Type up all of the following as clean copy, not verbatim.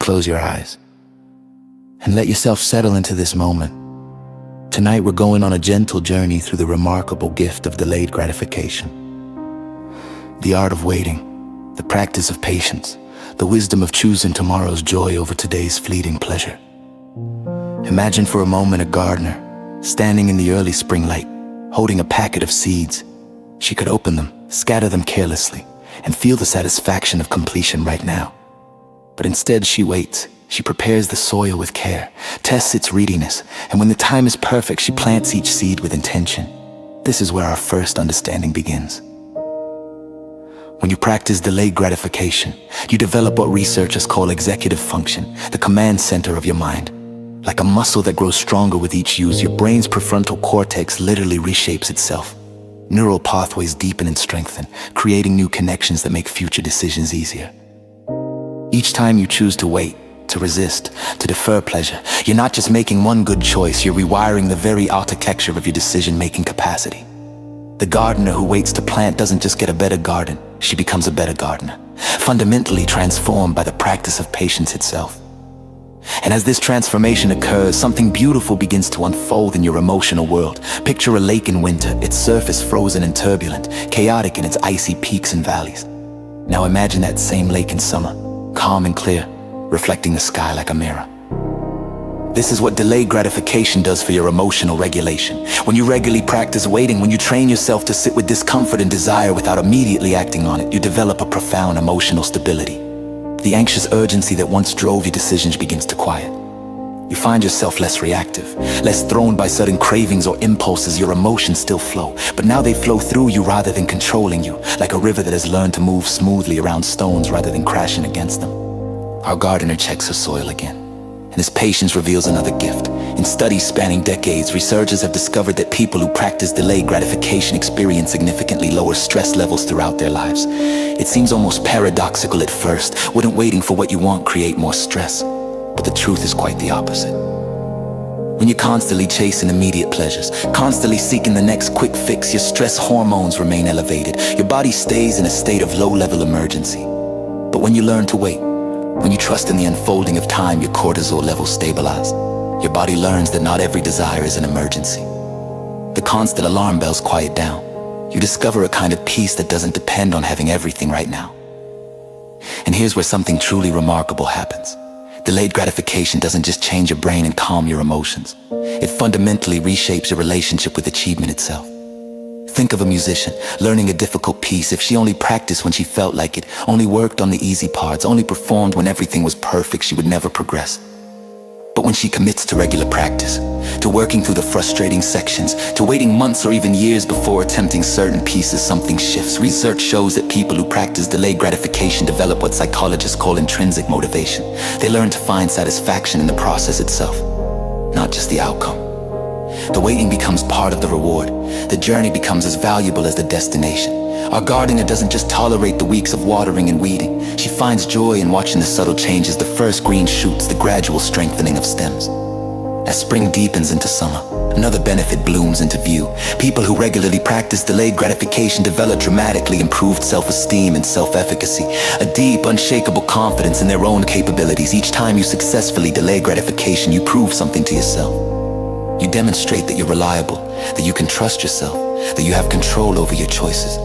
Close your eyes and let yourself settle into this moment. Tonight we're going on a gentle journey through the remarkable gift of delayed gratification. The art of waiting, the practice of patience, the wisdom of choosing tomorrow's joy over today's fleeting pleasure. Imagine for a moment a gardener standing in the early spring light, holding a packet of seeds. She could open them, scatter them carelessly, and feel the satisfaction of completion right now. But instead she waits. She prepares the soil with care, tests its readiness, and when the time is perfect, she plants each seed with intention. This is where our first understanding begins. When you practice delayed gratification, you develop what researchers call executive function, the command center of your mind. Like a muscle that grows stronger with each use, your brain's prefrontal cortex literally reshapes itself. Neural pathways deepen and strengthen, creating new connections that make future decisions easier. Each time you choose to wait, to resist, to defer pleasure, you're not just making one good choice, you're rewiring the very architecture of your decision-making capacity. The gardener who waits to plant doesn't just get a better garden, she becomes a better gardener, fundamentally transformed by the practice of patience itself. And as this transformation occurs, something beautiful begins to unfold in your emotional world. Picture a lake in winter, its surface frozen and turbulent, chaotic in its icy peaks and valleys. Now imagine that same lake in summer, calm and clear, reflecting the sky like a mirror. This is what delayed gratification does for your emotional regulation. When you regularly practice waiting, when you train yourself to sit with discomfort and desire without immediately acting on it, you develop a profound emotional stability. The anxious urgency that once drove your decisions begins to quiet. You find yourself less reactive, less thrown by sudden cravings or impulses. Your emotions still flow, but now they flow through you rather than controlling you, like a river that has learned to move smoothly around stones rather than crashing against them. Our gardener checks her soil again, and his patience reveals another gift. In studies spanning decades, researchers have discovered that people who practice delayed gratification experience significantly lower stress levels throughout their lives. It seems almost paradoxical at first. Wouldn't waiting for what you want create more stress? But the truth is quite the opposite. When you're constantly chasing immediate pleasures, constantly seeking the next quick fix, your stress hormones remain elevated. Your body stays in a state of low-level emergency. But when you learn to wait, when you trust in the unfolding of time, your cortisol levels stabilize. Your body learns that not every desire is an emergency. The constant alarm bells quiet down. You discover a kind of peace that doesn't depend on having everything right now. And here's where something truly remarkable happens. Delayed gratification doesn't just change your brain and calm your emotions. It fundamentally reshapes your relationship with achievement itself. Think of a musician learning a difficult piece. If she only practiced when she felt like it, only worked on the easy parts, only performed when everything was perfect, she would never progress. But when she commits to regular practice, to working through the frustrating sections, to waiting months or even years before attempting certain pieces, something shifts. Research shows that people who practice delayed gratification develop what psychologists call intrinsic motivation. They learn to find satisfaction in the process itself, not just the outcome. The waiting becomes part of the reward. The journey becomes as valuable as the destination. Our gardener doesn't just tolerate the weeks of watering and weeding. She finds joy in watching the subtle changes, the first green shoots, the gradual strengthening of stems. As spring deepens into summer, another benefit blooms into view. People who regularly practice delayed gratification develop dramatically improved self-esteem and self-efficacy, a deep, unshakable confidence in their own capabilities. Each time you successfully delay gratification, you prove something to yourself. You demonstrate that you're reliable, that you can trust yourself, that you have control over your choices.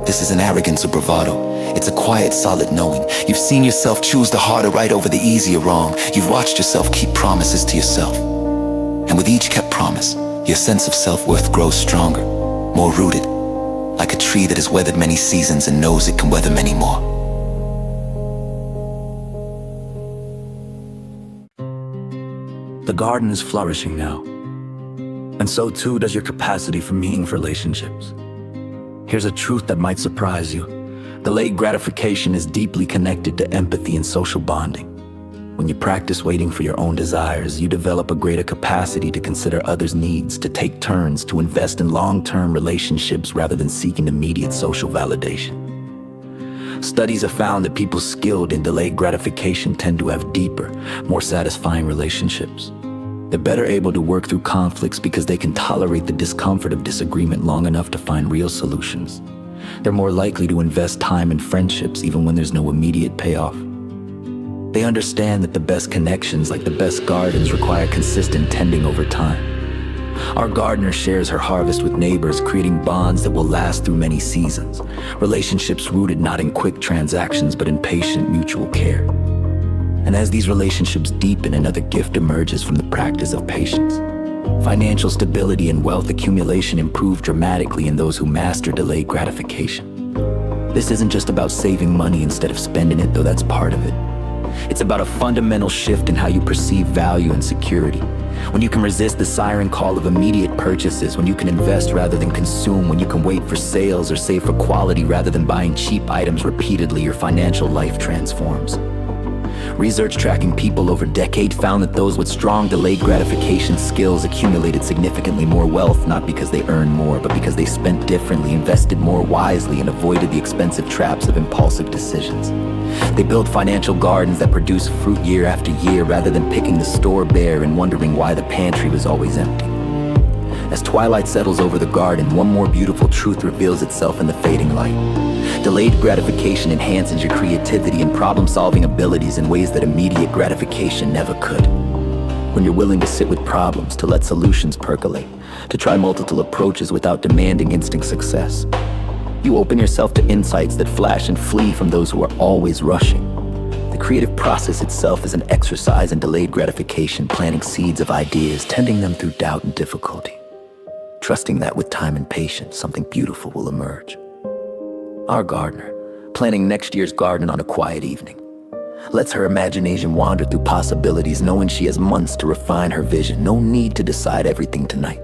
This isn't arrogance or bravado. It's a quiet, solid knowing. You've seen yourself choose the harder right over the easier wrong. You've watched yourself keep promises to yourself. And with each kept promise, your sense of self-worth grows stronger, more rooted, like a tree that has weathered many seasons and knows it can weather many more. The garden is flourishing now, and so too does your capacity for meaningful relationships. Here's a truth that might surprise you. Delayed gratification is deeply connected to empathy and social bonding. When you practice waiting for your own desires, you develop a greater capacity to consider others' needs, to take turns, to invest in long-term relationships rather than seeking immediate social validation. Studies have found that people skilled in delayed gratification tend to have deeper, more satisfying relationships. They're better able to work through conflicts because they can tolerate the discomfort of disagreement long enough to find real solutions. They're more likely to invest time in friendships even when there's no immediate payoff. They understand that the best connections, like the best gardens, require consistent tending over time. Our gardener shares her harvest with neighbors, creating bonds that will last through many seasons. Relationships rooted not in quick transactions, but in patient mutual care. And as these relationships deepen, another gift emerges from the practice of patience. Financial stability and wealth accumulation improve dramatically in those who master delayed gratification. This isn't just about saving money instead of spending it, though that's part of it. It's about a fundamental shift in how you perceive value and security. When you can resist the siren call of immediate purchases, when you can invest rather than consume, when you can wait for sales or save for quality rather than buying cheap items repeatedly, your financial life transforms. Research tracking people over decades found that those with strong delayed gratification skills accumulated significantly more wealth, not because they earned more, but because they spent differently, invested more wisely, and avoided the expensive traps of impulsive decisions. They built financial gardens that produce fruit year after year rather than picking the store bare and wondering why the pantry was always empty. As twilight settles over the garden, one more beautiful truth reveals itself in the fading light. Delayed gratification enhances your creativity and problem-solving abilities in ways that immediate gratification never could. When you're willing to sit with problems, to let solutions percolate, to try multiple approaches without demanding instant success, you open yourself to insights that flash and flee from those who are always rushing. The creative process itself is an exercise in delayed gratification, planting seeds of ideas, tending them through doubt and difficulty, trusting that with time and patience, something beautiful will emerge. Our gardener, planning next year's garden on a quiet evening, lets her imagination wander through possibilities, knowing she has months to refine her vision. No need to decide everything tonight.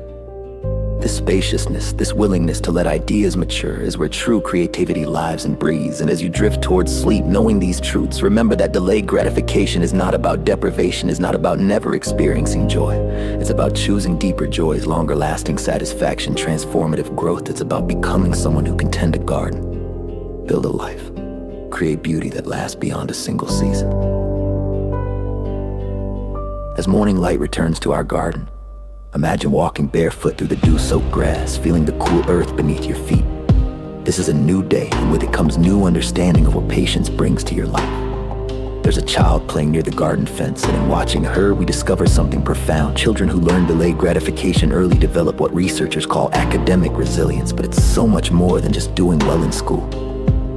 This spaciousness, this willingness to let ideas mature is where true creativity lives and breathes. And as you drift towards sleep, knowing these truths, remember that delayed gratification is not about deprivation, is not about never experiencing joy. It's about choosing deeper joys, longer lasting satisfaction, transformative growth. It's about becoming someone who can tend a garden, build a life, create beauty that lasts beyond a single season. As morning light returns to our garden, imagine walking barefoot through the dew-soaked grass, feeling the cool earth beneath your feet. This is a new day, and with it comes new understanding of what patience brings to your life. There's a child playing near the garden fence, and in watching her, we discover something profound. Children who learn delayed gratification early develop what researchers call academic resilience, but it's so much more than just doing well in school.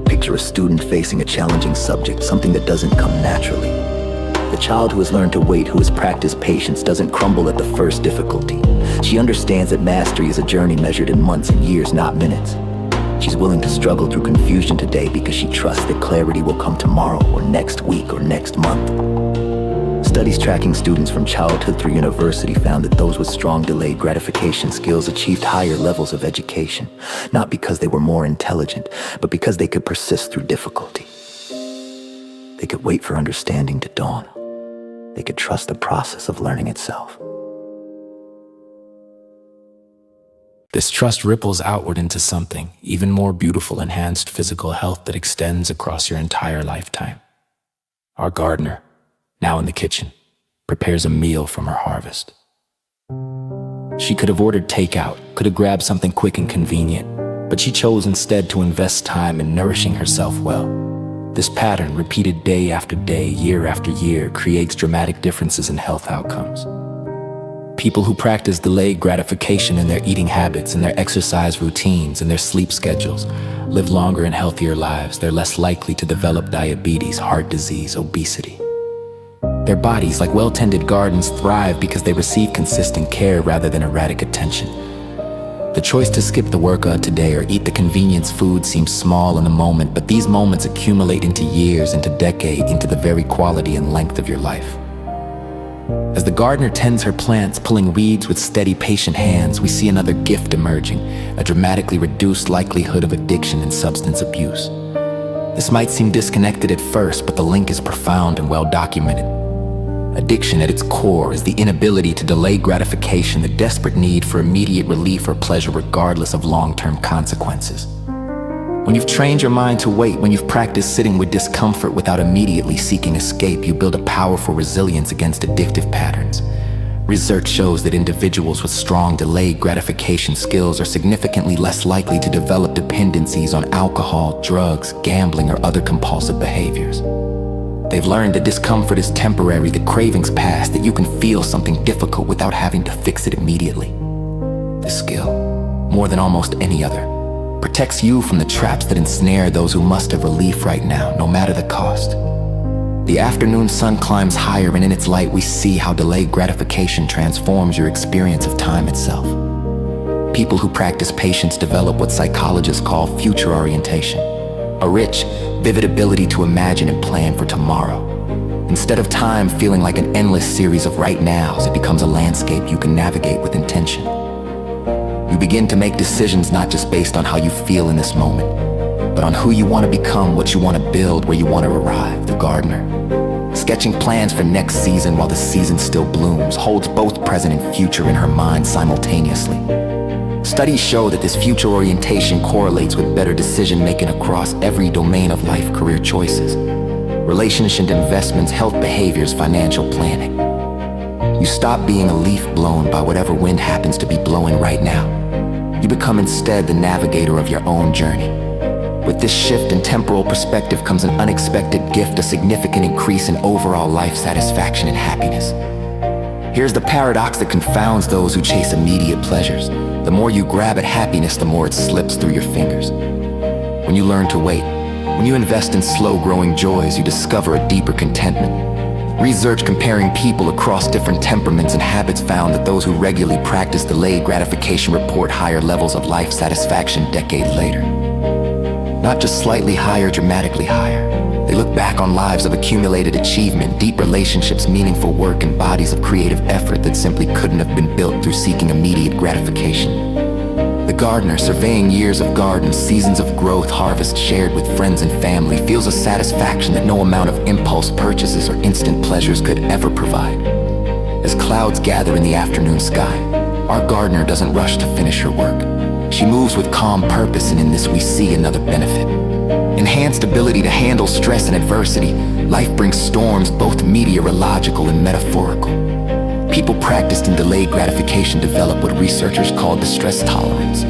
Picture a student facing a challenging subject, something that doesn't come naturally. The child who has learned to wait, who has practiced patience, doesn't crumble at the first difficulty. She understands that mastery is a journey measured in months and years, not minutes. She's willing to struggle through confusion today because she trusts that clarity will come tomorrow or next week or next month. Studies tracking students from childhood through university found that those with strong delayed gratification skills achieved higher levels of education, not because they were more intelligent, but because they could persist through difficulty. They could wait for understanding to dawn. They could trust the process of learning itself. This trust ripples outward into something even more beautiful: enhanced physical health that extends across your entire lifetime. Our gardener, now in the kitchen, prepares a meal from her harvest. She could have ordered takeout, could have grabbed something quick and convenient, but she chose instead to invest time in nourishing herself well. This pattern, repeated day after day, year after year, creates dramatic differences in health outcomes. People who practice delayed gratification in their eating habits, in their exercise routines, in their sleep schedules, live longer and healthier lives. They're less likely to develop diabetes, heart disease, obesity. Their bodies, like well-tended gardens, thrive because they receive consistent care rather than erratic attention. The choice to skip the workout today or eat the convenience food seems small in the moment, but these moments accumulate into years, into decades, into the very quality and length of your life. As the gardener tends her plants, pulling weeds with steady, patient hands, we see another gift emerging: a dramatically reduced likelihood of addiction and substance abuse. This might seem disconnected at first, but the link is profound and well documented. Addiction at its core is the inability to delay gratification, the desperate need for immediate relief or pleasure regardless of long-term consequences. When you've trained your mind to wait, when you've practiced sitting with discomfort without immediately seeking escape, you build a powerful resilience against addictive patterns. Research shows that individuals with strong delayed gratification skills are significantly less likely to develop dependencies on alcohol, drugs, gambling, or other compulsive behaviors. They've learned that discomfort is temporary, that cravings pass, that you can feel something difficult without having to fix it immediately. This skill, more than almost any other, protects you from the traps that ensnare those who must have relief right now, no matter the cost. The afternoon sun climbs higher, and in its light we see how delayed gratification transforms your experience of time itself. People who practice patience develop what psychologists call future orientation, a rich, vivid ability to imagine and plan for tomorrow. Instead of time feeling like an endless series of right nows, it becomes a landscape you can navigate with intention. You begin to make decisions not just based on how you feel in this moment, but on who you want to become, what you want to build, where you want to arrive. The gardener, sketching plans for next season while the season still blooms, holds both present and future in her mind simultaneously. Studies show that this future orientation correlates with better decision-making across every domain of life: career choices, relationship investments, health behaviors, financial planning. You stop being a leaf blown by whatever wind happens to be blowing right now. You become instead the navigator of your own journey. With this shift in temporal perspective comes an unexpected gift, a significant increase in overall life satisfaction and happiness. Here's the paradox that confounds those who chase immediate pleasures. The more you grab at happiness, the more it slips through your fingers. When you learn to wait, when you invest in slow-growing joys, you discover a deeper contentment. Research comparing people across different temperaments and habits found that those who regularly practice delayed gratification report higher levels of life satisfaction decades later. Not just slightly higher, dramatically higher. They look back on lives of accumulated achievement, deep relationships, meaningful work, and bodies of creative effort that simply couldn't have been built through seeking immediate gratification. The gardener, surveying years of gardens, seasons of growth, harvest shared with friends and family, feels a satisfaction that no amount of impulse purchases or instant pleasures could ever provide. As clouds gather in the afternoon sky, our gardener doesn't rush to finish her work. She moves with calm purpose, and in this we see another benefit. Enhanced ability to handle stress and adversity. Life brings storms, both meteorological and metaphorical. People practiced in delayed gratification develop what researchers call distress tolerance,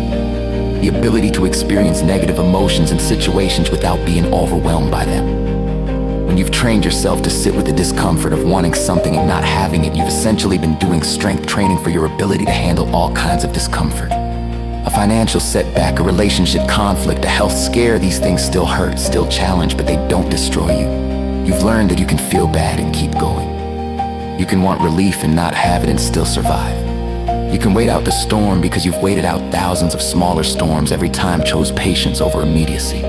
the ability to experience negative emotions and situations without being overwhelmed by them. When you've trained yourself to sit with the discomfort of wanting something and not having it, you've essentially been doing strength training for your ability to handle all kinds of discomfort. A financial setback, a relationship conflict, a health scare, these things still hurt, still challenge, but they don't destroy you. You've learned that you can feel bad and keep going. You can want relief and not have it and still survive. You can wait out the storm because you've waited out thousands of smaller storms, every time chose patience over immediacy.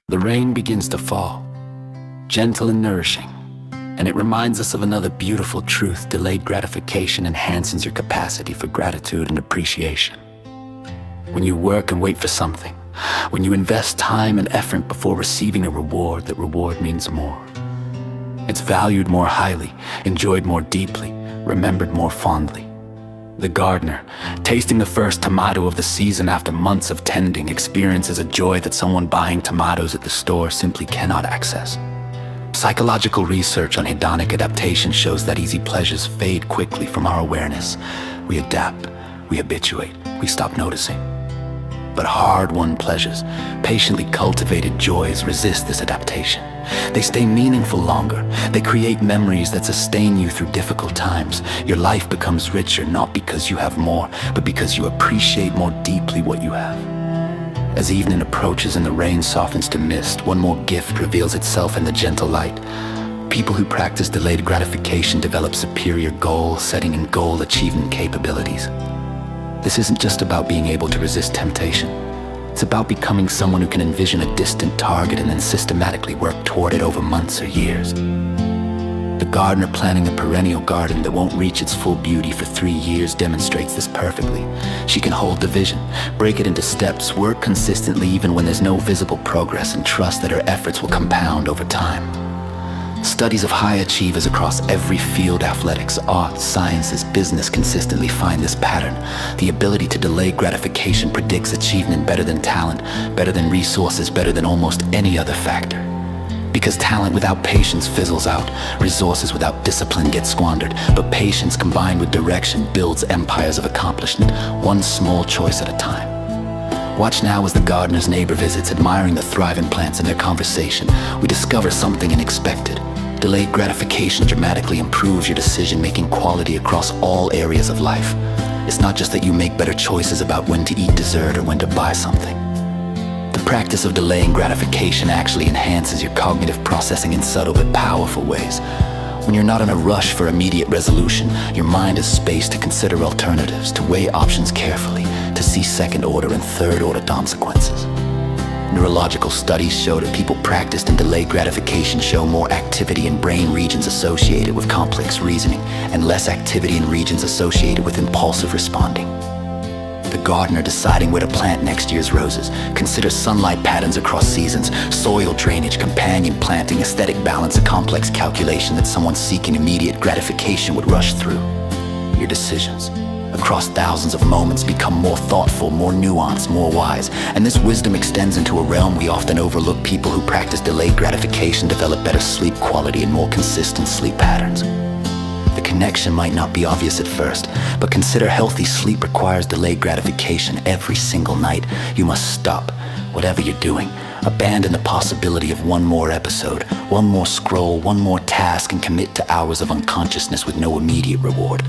The rain begins to fall, gentle and nourishing, and it reminds us of another beautiful truth: delayed gratification enhances your capacity for gratitude and appreciation. When you work and wait for something, when you invest time and effort before receiving a reward, that reward means more. It's valued more highly, enjoyed more deeply, remembered more fondly. The gardener, tasting the first tomato of the season after months of tending, experiences a joy that someone buying tomatoes at the store simply cannot access. Psychological research on hedonic adaptation shows that easy pleasures fade quickly from our awareness. We adapt, we habituate, we stop noticing. But hard-won pleasures, patiently cultivated joys resist this adaptation. They stay meaningful longer. They create memories that sustain you through difficult times. Your life becomes richer not because you have more, but because you appreciate more deeply what you have. As evening approaches and the rain softens to mist, one more gift reveals itself in the gentle light. People who practice delayed gratification develop superior goal-setting and goal-achieving capabilities. This isn't just about being able to resist temptation. It's about becoming someone who can envision a distant target and then systematically work toward it over months or years. The gardener planning a perennial garden that won't reach its full beauty for 3 years demonstrates this perfectly. She can hold the vision, break it into steps, work consistently even when there's no visible progress, and trust that her efforts will compound over time. Studies of high achievers across every field, athletics, arts, sciences, business, consistently find this pattern. The ability to delay gratification predicts achievement better than talent, better than resources, better than almost any other factor. Because talent without patience fizzles out, resources without discipline get squandered, but patience combined with direction builds empires of accomplishment, one small choice at a time. Watch now as the gardener's neighbor visits, admiring the thriving plants in their conversation. We discover something unexpected. Delayed gratification dramatically improves your decision-making quality across all areas of life. It's not just that you make better choices about when to eat dessert or when to buy something. The practice of delaying gratification actually enhances your cognitive processing in subtle but powerful ways. When you're not in a rush for immediate resolution, your mind has space to consider alternatives, to weigh options carefully, to see second-order and third-order consequences. Neurological studies show that people practiced in delayed gratification show more activity in brain regions associated with complex reasoning and less activity in regions associated with impulsive responding. The gardener deciding where to plant next year's roses considers sunlight patterns across seasons, soil drainage, companion planting, aesthetic balance, a complex calculation that someone seeking immediate gratification would rush through. Your decisions across thousands of moments become more thoughtful, more nuanced, more wise, and this wisdom extends into a realm we often overlook. People who practice delayed gratification develop better sleep quality and more consistent sleep patterns. The connection might not be obvious at first, but consider healthy sleep requires delayed gratification every single night. You must stop whatever you're doing, abandon the possibility of one more episode, one more scroll, one more task, and commit to hours of unconsciousness with no immediate reward.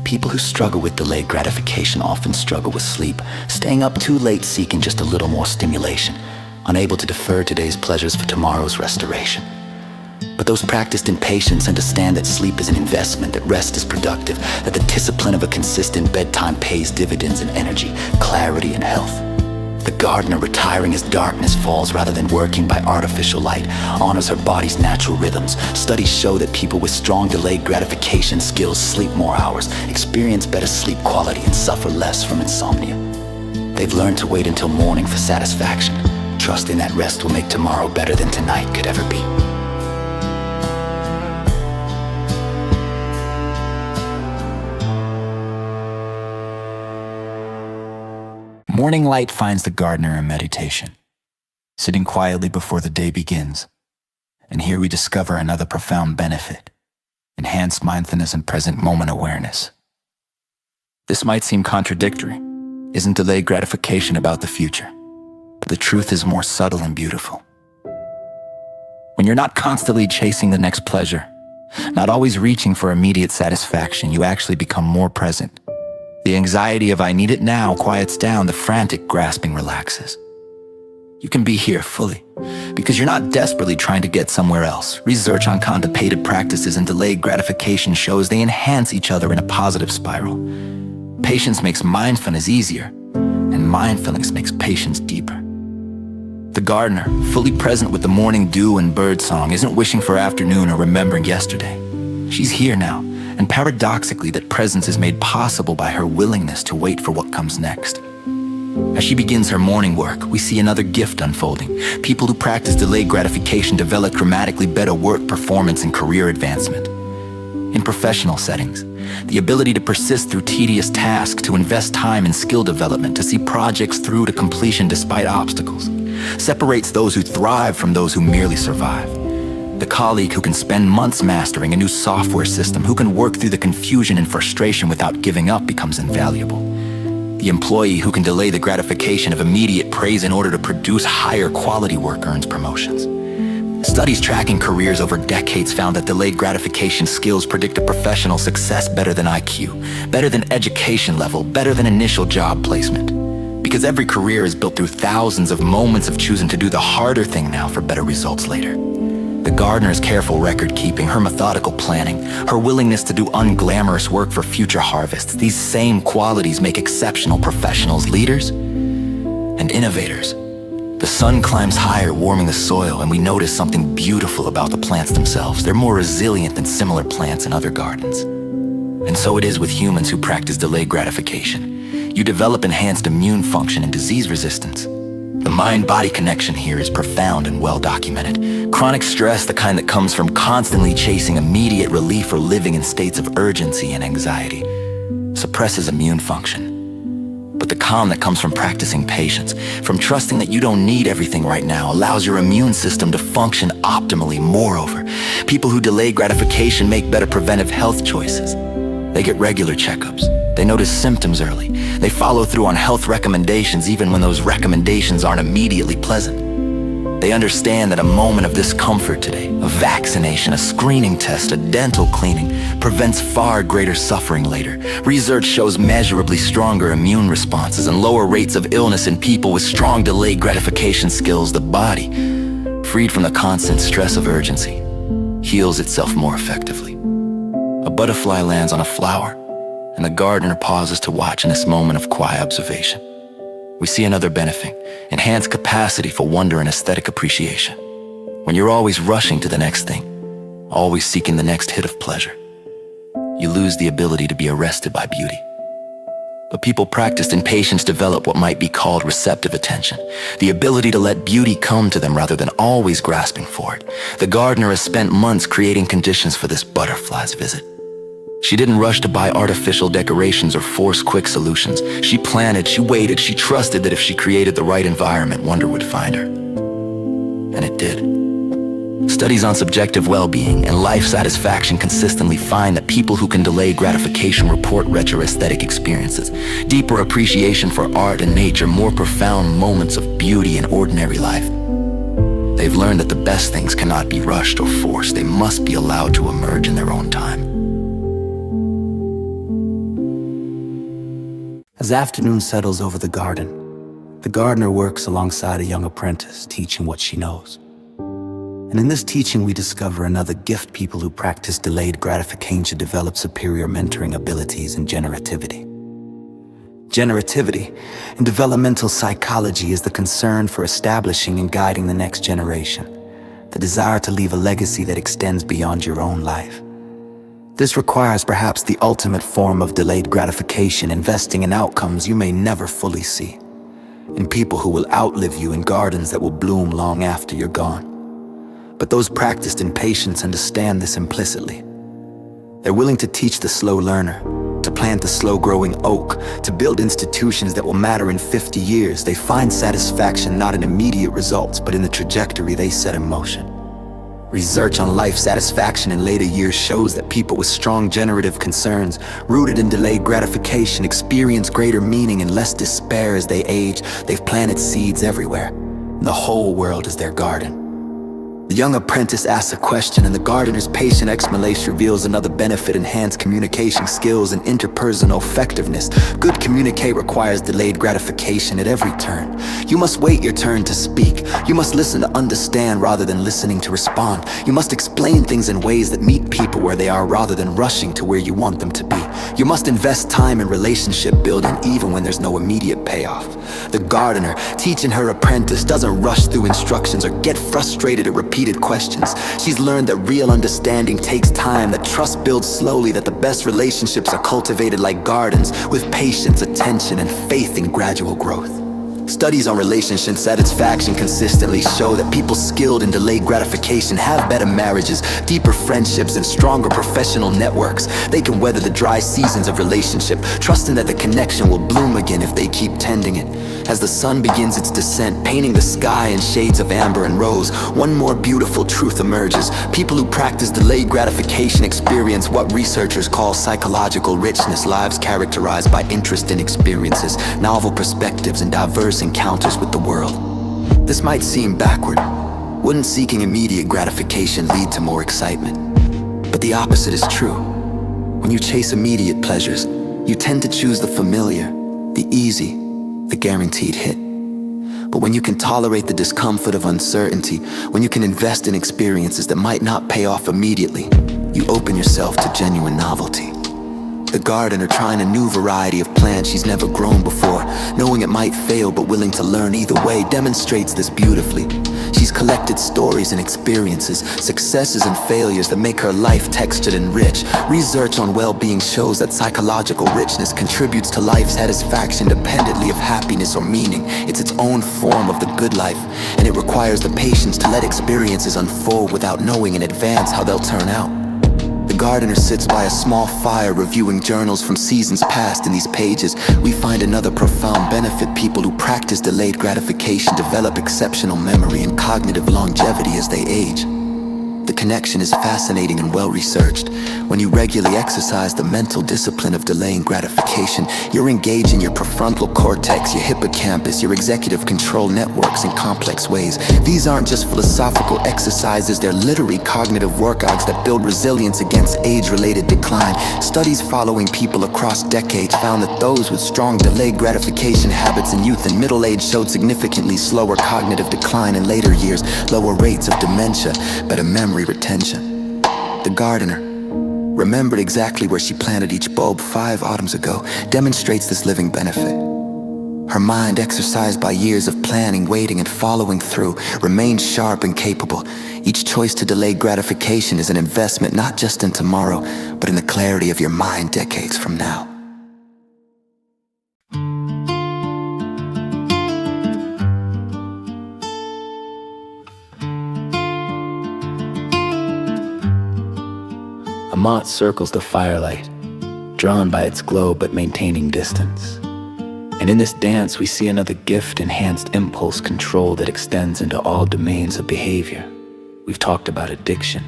People who struggle with delayed gratification often struggle with sleep, staying up too late seeking just a little more stimulation, unable to defer today's pleasures for tomorrow's restoration. But those practiced in patience understand that sleep is an investment, that rest is productive, that the discipline of a consistent bedtime pays dividends in energy, clarity, and health. The gardener, retiring as darkness falls rather than working by artificial light, honors her body's natural rhythms. Studies show that people with strong delayed gratification skills sleep more hours, experience better sleep quality, and suffer less from insomnia. They've learned to wait until morning for satisfaction, trusting that rest will make tomorrow better than tonight could ever be. Morning light finds the gardener in meditation, sitting quietly before the day begins. And here we discover another profound benefit: enhanced mindfulness and present moment awareness. This might seem contradictory. Isn't delayed gratification about the future? But the truth is more subtle and beautiful. When you're not constantly chasing the next pleasure, not always reaching for immediate satisfaction, you actually become more present. The anxiety of "I need it now" quiets down, the frantic grasping relaxes. You can be here fully, because you're not desperately trying to get somewhere else. Research on contemplative practices and delayed gratification shows they enhance each other in a positive spiral. Patience makes mindfulness easier, and mindfulness makes patience deeper. The gardener, fully present with the morning dew and birdsong, isn't wishing for afternoon or remembering yesterday. She's here now. And paradoxically, that presence is made possible by her willingness to wait for what comes next. As she begins her morning work, we see another gift unfolding. People who practice delayed gratification develop dramatically better work performance and career advancement. In professional settings, the ability to persist through tedious tasks, to invest time in skill development, to see projects through to completion despite obstacles, separates those who thrive from those who merely survive. The colleague who can spend months mastering a new software system, who can work through the confusion and frustration without giving up, becomes invaluable. The employee who can delay the gratification of immediate praise in order to produce higher quality work earns promotions. Studies tracking careers over decades found that delayed gratification skills predict a professional success better than IQ, better than education level, better than initial job placement. Because every career is built through thousands of moments of choosing to do the harder thing now for better results later. The gardener's careful record-keeping, her methodical planning, her willingness to do unglamorous work for future harvests, these same qualities make exceptional professionals, leaders, and innovators. The sun climbs higher, warming the soil, and we notice something beautiful about the plants themselves. They're more resilient than similar plants in other gardens. And so it is with humans who practice delayed gratification. You develop enhanced immune function and disease resistance. The mind-body connection here is profound and well documented. Chronic stress, the kind that comes from constantly chasing immediate relief or living in states of urgency and anxiety, suppresses immune function. But the calm that comes from practicing patience, from trusting that you don't need everything right now, allows your immune system to function optimally. Moreover, people who delay gratification make better preventive health choices. They get regular checkups. They notice symptoms early. They follow through on health recommendations even when those recommendations aren't immediately pleasant. They understand that a moment of discomfort today, a vaccination, a screening test, a dental cleaning, prevents far greater suffering later. Research shows measurably stronger immune responses and lower rates of illness in people with strong delayed gratification skills. The body, freed from the constant stress of urgency, heals itself more effectively. A butterfly lands on a flower, and the gardener pauses to watch in this moment of quiet observation. We see another benefit: enhanced capacity for wonder and aesthetic appreciation. When you're always rushing to the next thing, always seeking the next hit of pleasure, you lose the ability to be arrested by beauty. But people practiced in patience develop what might be called receptive attention, the ability to let beauty come to them rather than always grasping for it. The gardener has spent months creating conditions for this butterfly's visit. She didn't rush to buy artificial decorations or force quick solutions. She planted, she waited, she trusted that if she created the right environment, wonder would find her. And it did. Studies on subjective well-being and life satisfaction consistently find that people who can delay gratification report richer aesthetic experiences, deeper appreciation for art and nature, more profound moments of beauty in ordinary life. They've learned that the best things cannot be rushed or forced. They must be allowed to emerge in their own time. As afternoon settles over the garden, the gardener works alongside a young apprentice, teaching what she knows. And in this teaching, we discover another gift: people who practice delayed gratification develop superior mentoring abilities and generativity. Generativity in developmental psychology is the concern for establishing and guiding the next generation, the desire to leave a legacy that extends beyond your own life. This requires perhaps the ultimate form of delayed gratification, investing in outcomes you may never fully see, in people who will outlive you, in gardens that will bloom long after you're gone. But those practiced in patience understand this implicitly. They're willing to teach the slow learner, to plant the slow-growing oak, to build institutions that will matter in 50 years. They find satisfaction not in immediate results, but in the trajectory they set in motion. Research on life satisfaction in later years shows that people with strong generative concerns, rooted in delayed gratification, experience greater meaning and less despair as they age. They've planted seeds everywhere. The whole world is their garden. The young apprentice asks a question, and the gardener's patient explanation reveals another benefit: enhanced communication skills and interpersonal effectiveness. Good communicate requires delayed gratification at every turn. You must wait your turn to speak. You must listen to understand rather than listening to respond. You must explain things in ways that meet people where they are rather than rushing to where you want them to be. You must invest time in relationship building even when there's no immediate payoff. The gardener, teaching her apprentice, doesn't rush through instructions or get frustrated at repeated questions. She's learned that real understanding takes time, that trust builds slowly, that the best relationships are cultivated like gardens, with patience, attention, and faith in gradual growth. Studies on relationship satisfaction consistently show that people skilled in delayed gratification have better marriages, deeper friendships, and stronger professional networks. They can weather the dry seasons of relationship, trusting that the connection will bloom again if they keep tending it. As the sun begins its descent, painting the sky in shades of amber and rose, one more beautiful truth emerges. People who practice delayed gratification experience what researchers call psychological richness, lives characterized by interesting experiences, novel perspectives, and diverse encounters with the world. This might seem backward. Wouldn't seeking immediate gratification lead to more excitement? But the opposite is true. When you chase immediate pleasures, you tend to choose the familiar, the easy, the guaranteed hit. But when you can tolerate the discomfort of uncertainty, when you can invest in experiences that might not pay off immediately, you open yourself to genuine novelty. The gardener, trying a new variety of plants she's never grown before, knowing it might fail but willing to learn either way, demonstrates this beautifully. She's collected stories and experiences, successes and failures that make her life textured and rich. Research on well-being shows that psychological richness contributes to life satisfaction independently of happiness or meaning. It's its own form of the good life, and it requires the patience to let experiences unfold without knowing in advance how they'll turn out. The gardener sits by a small fire, reviewing journals from seasons past. In these pages, we find another profound benefit: people who practice delayed gratification develop exceptional memory and cognitive longevity as they age. The connection is fascinating and well-researched. When you regularly exercise the mental discipline of delaying gratification, you're engaging your prefrontal cortex, your hippocampus, your executive control networks in complex ways. These aren't just philosophical exercises, they're literally cognitive workouts that build resilience against age-related decline. Studies following people across decades found that those with strong delayed gratification habits in youth and middle age showed significantly slower cognitive decline in later years, lower rates of dementia, better memory retention. The gardener remembered exactly where she planted each bulb 5 autumns ago, demonstrates this living benefit. Her mind, exercised by years of planning, waiting, and following through, remains sharp and capable. Each choice to delay gratification is an investment not just in tomorrow, but in the clarity of your mind decades from now. A moth circles the firelight, drawn by its glow but maintaining distance. And in this dance we see another gift-enhanced impulse control that extends into all domains of behavior. We've talked about addiction,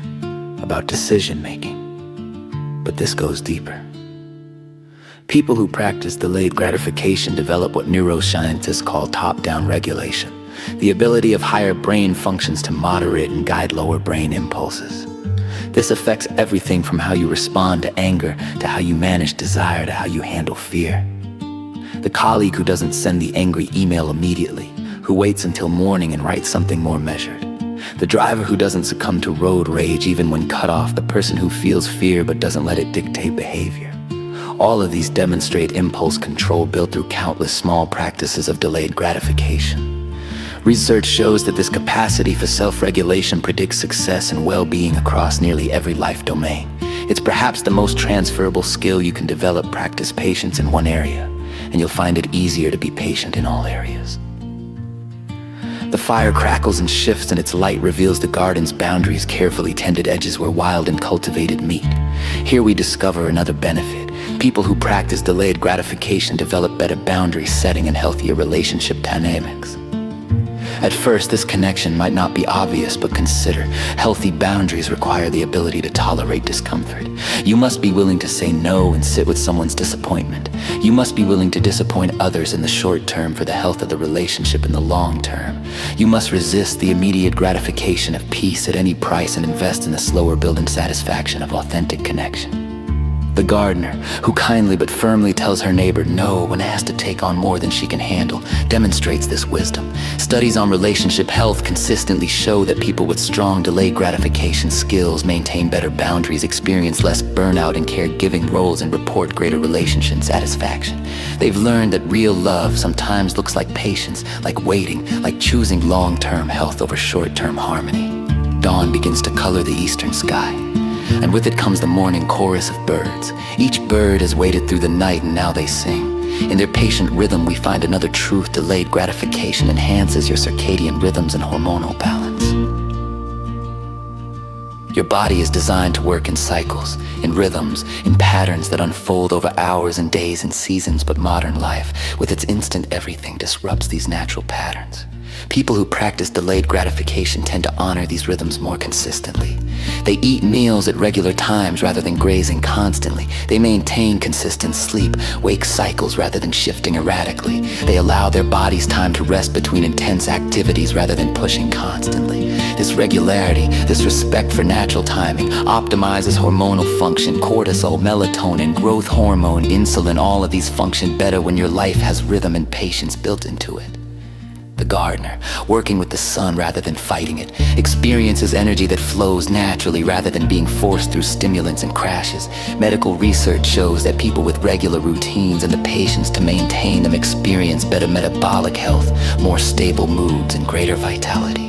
about decision-making, but this goes deeper. People who practice delayed gratification develop what neuroscientists call top-down regulation, the ability of higher brain functions to moderate and guide lower brain impulses. This affects everything from how you respond to anger, to how you manage desire, to how you handle fear. The colleague who doesn't send the angry email immediately, who waits until morning and writes something more measured. The driver who doesn't succumb to road rage even when cut off, the person who feels fear but doesn't let it dictate behavior. All of these demonstrate impulse control built through countless small practices of delayed gratification. Research shows that this capacity for self-regulation predicts success and well-being across nearly every life domain. It's perhaps the most transferable skill you can develop. Practice patience in one area, and you'll find it easier to be patient in all areas. The fire crackles and shifts, and its light reveals the garden's boundaries, carefully tended edges where wild and cultivated meet. Here we discover another benefit. People who practice delayed gratification develop better boundary setting and healthier relationship dynamics. At first, this connection might not be obvious, but consider, healthy boundaries require the ability to tolerate discomfort. You must be willing to say no and sit with someone's disappointment. You must be willing to disappoint others in the short term for the health of the relationship in the long term. You must resist the immediate gratification of peace at any price and invest in the slower build-in satisfaction of authentic connection. The gardener, who kindly but firmly tells her neighbor no when asked to take on more than she can handle, demonstrates this wisdom. Studies on relationship health consistently show that people with strong delayed gratification skills maintain better boundaries, experience less burnout in caregiving roles, and report greater relationship satisfaction. They've learned that real love sometimes looks like patience, like waiting, like choosing long-term health over short-term harmony. Dawn begins to color the eastern sky, and with it comes the morning chorus of birds. Each bird has waited through the night and now they sing. In their patient rhythm we find another truth: delayed gratification enhances your circadian rhythms and hormonal balance. Your body is designed to work in cycles, in rhythms, in patterns that unfold over hours and days and seasons, but modern life, with its instant everything, disrupts these natural patterns. People who practice delayed gratification tend to honor these rhythms more consistently. They eat meals at regular times rather than grazing constantly. They maintain consistent sleep-wake cycles rather than shifting erratically. They allow their bodies time to rest between intense activities rather than pushing constantly. This regularity, this respect for natural timing, optimizes hormonal function. Cortisol, melatonin, growth hormone, insulin, all of these function better when your life has rhythm and patience built into it. The gardener, working with the sun rather than fighting it, experiences energy that flows naturally rather than being forced through stimulants and crashes. Medical research shows that people with regular routines and the patience to maintain them experience better metabolic health, more stable moods, and greater vitality.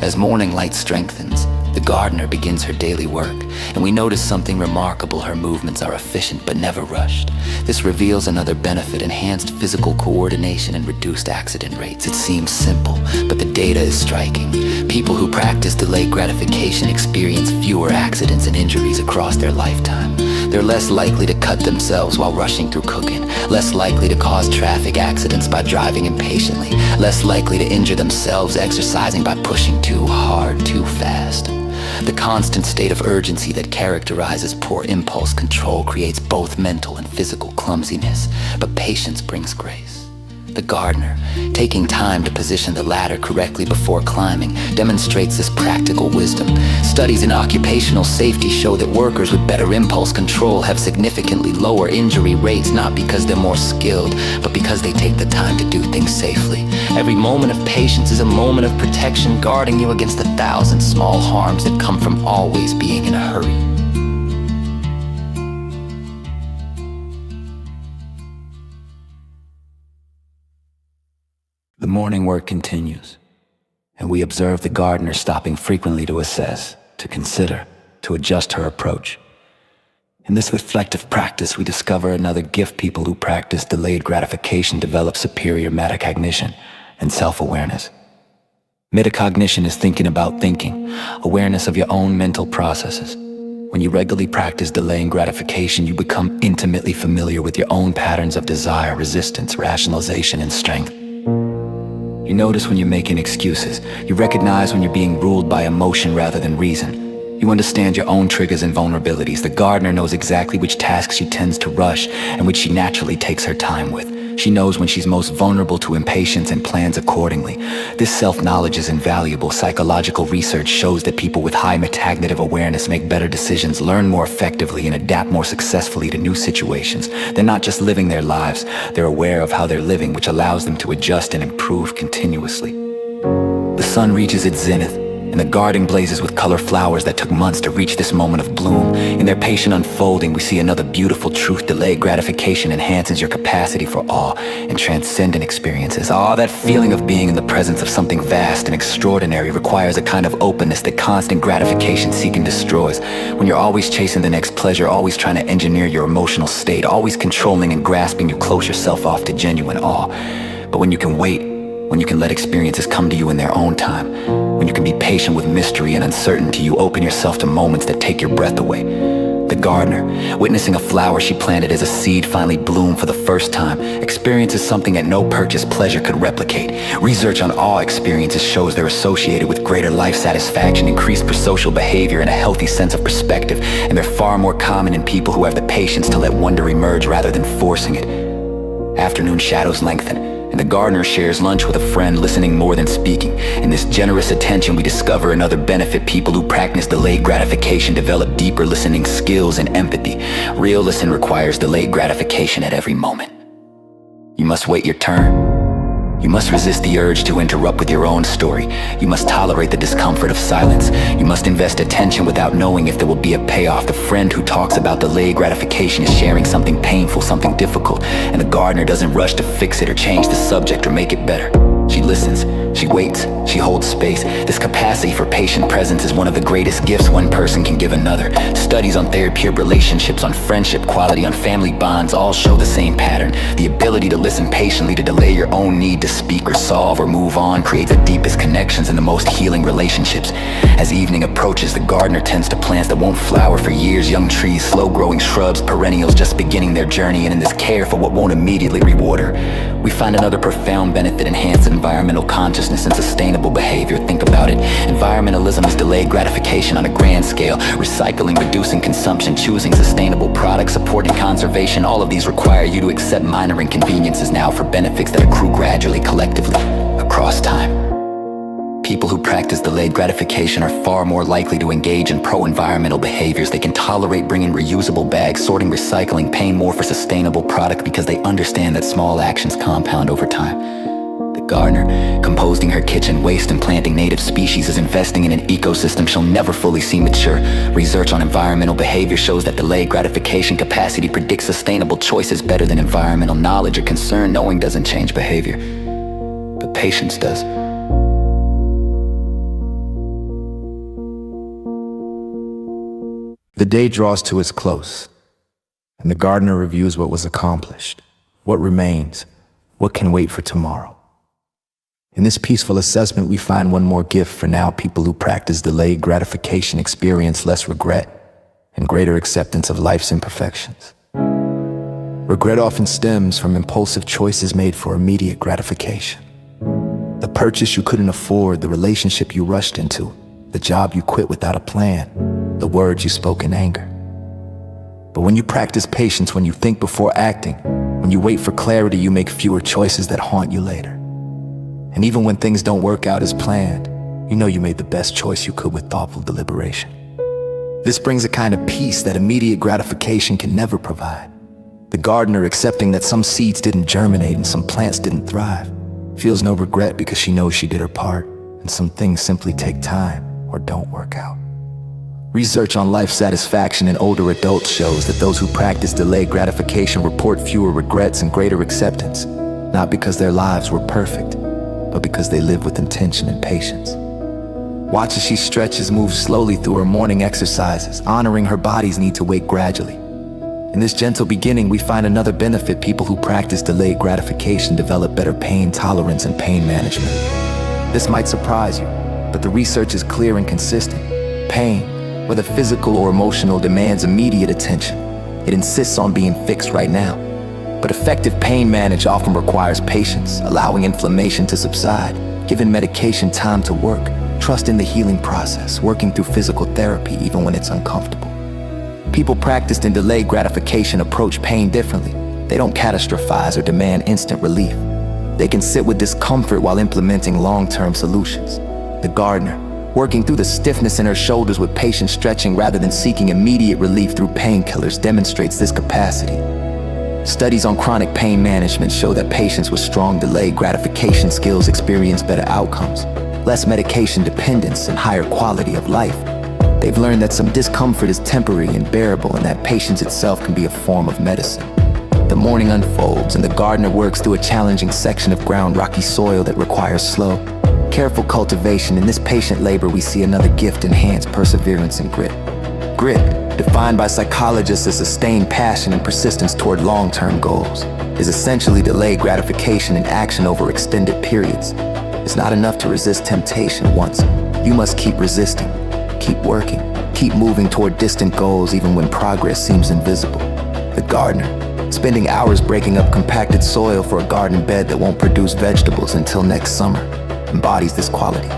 As morning light strengthens, the gardener begins her daily work, and we notice something remarkable. Her movements are efficient but never rushed. This reveals another benefit: enhanced physical coordination and reduced accident rates. It seems simple, but the data is striking. People who practice delayed gratification experience fewer accidents and injuries across their lifetime. They're less likely to cut themselves while rushing through cooking, less likely to cause traffic accidents by driving impatiently, less likely to injure themselves exercising by pushing too hard, too fast. The constant state of urgency that characterizes poor impulse control creates both mental and physical clumsiness, but patience brings grace. The gardener, taking time to position the ladder correctly before climbing, demonstrates this practical wisdom. Studies in occupational safety show that workers with better impulse control have significantly lower injury rates, not because they're more skilled, but because they take the time to do things safely. Every moment of patience is a moment of protection, guarding you against 1,000 small harms that come from always being in a hurry. The morning work continues, and we observe the gardener stopping frequently to assess, to consider, to adjust her approach. In this reflective practice, we discover another gift people who practice delayed gratification develop: superior metacognition and self-awareness. Metacognition is thinking about thinking, awareness of your own mental processes. When you regularly practice delaying gratification, you become intimately familiar with your own patterns of desire, resistance, rationalization, and strength. You notice when you're making excuses. You recognize when you're being ruled by emotion rather than reason. You understand your own triggers and vulnerabilities. The gardener knows exactly which tasks she tends to rush and which she naturally takes her time with. She knows when she's most vulnerable to impatience and plans accordingly. This self-knowledge is invaluable. Psychological research shows that people with high metacognitive awareness make better decisions, learn more effectively, and adapt more successfully to new situations. They're not just living their lives, they're aware of how they're living, which allows them to adjust and improve continuously. The sun reaches its zenith, and the garden blazes with color flowers that took months to reach this moment of bloom. In their patient unfolding, we see another beautiful truth: delayed gratification enhances your capacity for awe and transcendent experiences. That feeling of being in the presence of something vast and extraordinary requires a kind of openness that constant gratification seeking destroys. When you're always chasing the next pleasure, always trying to engineer your emotional state, always controlling and grasping, you close yourself off to genuine awe. But when you can wait, when you can let experiences come to you in their own time, when you can be patient with mystery and uncertainty, you open yourself to moments that take your breath away. The gardener, witnessing a flower she planted as a seed finally bloom for the first time, experiences something that no purchased pleasure could replicate. Research on awe experiences shows they're associated with greater life satisfaction, increased prosocial behavior, and a healthy sense of perspective, and they're far more common in people who have the patience to let wonder emerge rather than forcing it. Afternoon shadows lengthen, and the gardener shares lunch with a friend, listening more than speaking. In this generous attention, we discover another benefit: people who practice delayed gratification develop deeper listening skills and empathy. Real listening requires delayed gratification at every moment. You must wait your turn. You must resist the urge to interrupt with your own story. You must tolerate the discomfort of silence. You must invest attention without knowing if there will be a payoff. The friend who talks about delayed gratification is sharing something painful, something difficult, and the gardener doesn't rush to fix it or change the subject or make it better. She listens, she waits, she holds space. This capacity for patient presence is one of the greatest gifts one person can give another. Studies on therapeutic relationships, on friendship quality, on family bonds all show the same pattern. The ability to listen patiently, to delay your own need to speak or solve or move on, creates the deepest connections and the most healing relationships. As evening approaches, the gardener tends to plants that won't flower for years: young trees, slow-growing shrubs, perennials just beginning their journey, and in this care for what won't immediately reward her, we find another profound benefit: enhanced environmental consciousness and sustainable behavior. Think about it. Environmentalism is delayed gratification on a grand scale. Recycling, reducing consumption, choosing sustainable products, supporting conservation, all of these require you to accept minor inconveniences now for benefits that accrue gradually, collectively, across time. People who practice delayed gratification are far more likely to engage in pro-environmental behaviors. They can tolerate bringing reusable bags, sorting recycling, paying more for sustainable product because they understand that small actions compound over time. The gardener, composting her kitchen waste and planting native species, is investing in an ecosystem she'll never fully see mature. Research on environmental behavior shows that delayed gratification capacity predicts sustainable choices better than environmental knowledge or concern. Knowing doesn't change behavior, but patience does. The day draws to its close, and the gardener reviews what was accomplished, what remains, what can wait for tomorrow. In this peaceful assessment, we find one more gift for now. People who practice delayed gratification experience less regret, and greater acceptance of life's imperfections. Regret often stems from impulsive choices made for immediate gratification. The purchase you couldn't afford, the relationship you rushed into, the job you quit without a plan, the words you spoke in anger. But when you practice patience, when you think before acting, when you wait for clarity, you make fewer choices that haunt you later. And even when things don't work out as planned, you know you made the best choice you could with thoughtful deliberation. This brings a kind of peace that immediate gratification can never provide. The gardener, accepting that some seeds didn't germinate and some plants didn't thrive, feels no regret because she knows she did her part, and some things simply take time or don't work out. Research on life satisfaction in older adults shows that those who practice delayed gratification report fewer regrets and greater acceptance, not because their lives were perfect, but because they live with intention and patience. Watch as she stretches, moves slowly through her morning exercises, honoring her body's need to wake gradually. In this gentle beginning, we find another benefit. People who practice delayed gratification develop better pain tolerance and pain management. This might surprise you, but the research is clear and consistent. Pain, whether physical or emotional, demands immediate attention. It insists on being fixed right now. But effective pain management often requires patience, allowing inflammation to subside, giving medication time to work, trust in the healing process, working through physical therapy even when it's uncomfortable. People practiced in delayed gratification approach pain differently. They don't catastrophize or demand instant relief. They can sit with discomfort while implementing long-term solutions. The gardener, working through the stiffness in her shoulders with patient stretching rather than seeking immediate relief through painkillers, demonstrates this capacity. Studies on chronic pain management show that patients with strong delayed gratification skills experience better outcomes, less medication dependence, and higher quality of life. They've learned that some discomfort is temporary and bearable, and that patience itself can be a form of medicine. The morning unfolds, and the gardener works through a challenging section of ground, rocky soil that requires slow, careful cultivation. In this patient labor, we see another gift: enhanced perseverance and grit. Grit, defined by psychologists as sustained passion and persistence toward long-term goals, is essentially delayed gratification in action over extended periods. It's not enough to resist temptation once. You must keep resisting, keep working, keep moving toward distant goals even when progress seems invisible. The gardener, spending hours breaking up compacted soil for a garden bed that won't produce vegetables until next summer, embodies this quality.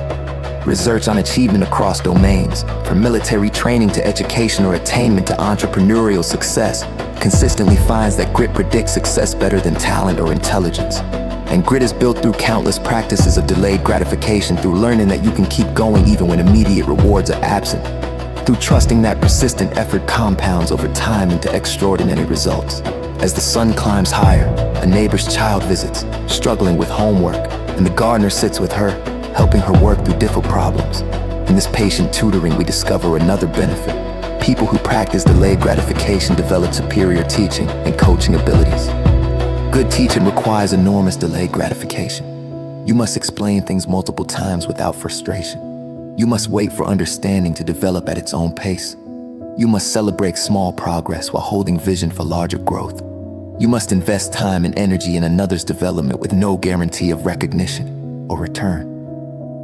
Research on achievement across domains, from military training to education or attainment to entrepreneurial success, consistently finds that grit predicts success better than talent or intelligence. And grit is built through countless practices of delayed gratification, through learning that you can keep going even when immediate rewards are absent, through trusting that persistent effort compounds over time into extraordinary results. As the sun climbs higher, a neighbor's child visits, struggling with homework, and the gardener sits with her, helping her work through difficult problems. In this patient tutoring, we discover another benefit. People who practice delayed gratification develop superior teaching and coaching abilities. Good teaching requires enormous delayed gratification. You must explain things multiple times without frustration. You must wait for understanding to develop at its own pace. You must celebrate small progress while holding vision for larger growth. You must invest time and energy in another's development with no guarantee of recognition or return.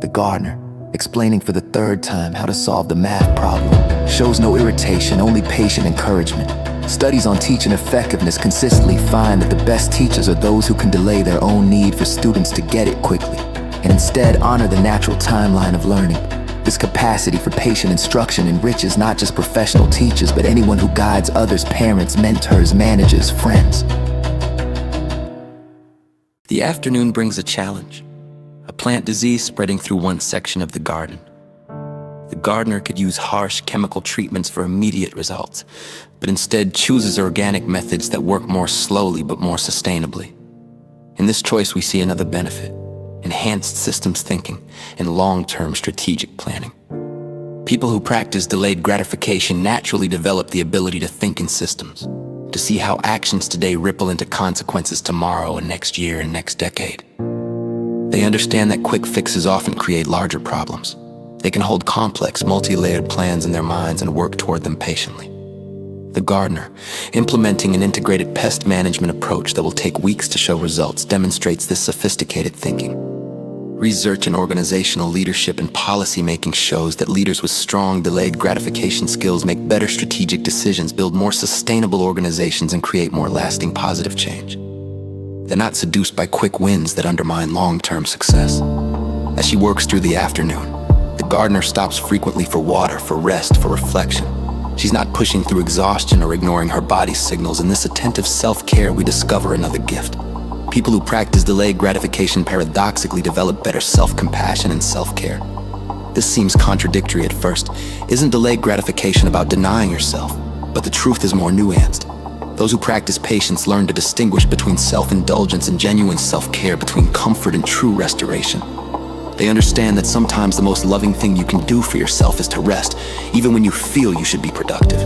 The gardener, explaining for the third time how to solve the math problem, shows no irritation, only patient encouragement. Studies on teaching effectiveness consistently find that the best teachers are those who can delay their own need for students to get it quickly, and instead honor the natural timeline of learning. This capacity for patient instruction enriches not just professional teachers, but anyone who guides others: parents, mentors, managers, friends. The afternoon brings a challenge. A plant disease spreading through one section of the garden. The gardener could use harsh chemical treatments for immediate results, but instead chooses organic methods that work more slowly but more sustainably. In this choice, we see another benefit: enhanced systems thinking and long-term strategic planning. People who practice delayed gratification naturally develop the ability to think in systems, to see how actions today ripple into consequences tomorrow and next year and next decade. They understand that quick fixes often create larger problems. They can hold complex, multi-layered plans in their minds and work toward them patiently. The gardener, implementing an integrated pest management approach that will take weeks to show results, demonstrates this sophisticated thinking. Research in organizational leadership and policy making shows that leaders with strong delayed gratification skills make better strategic decisions, build more sustainable organizations, and create more lasting positive change. They're not seduced by quick wins that undermine long-term success. As she works through the afternoon, the gardener stops frequently for water, for rest, for reflection. She's not pushing through exhaustion or ignoring her body's signals. In this attentive self-care, we discover another gift. People who practice delayed gratification paradoxically develop better self-compassion and self-care. This seems contradictory at first. Isn't delayed gratification about denying yourself? But the truth is more nuanced. Those who practice patience learn to distinguish between self-indulgence and genuine self-care, between comfort and true restoration. They understand that sometimes the most loving thing you can do for yourself is to rest, even when you feel you should be productive.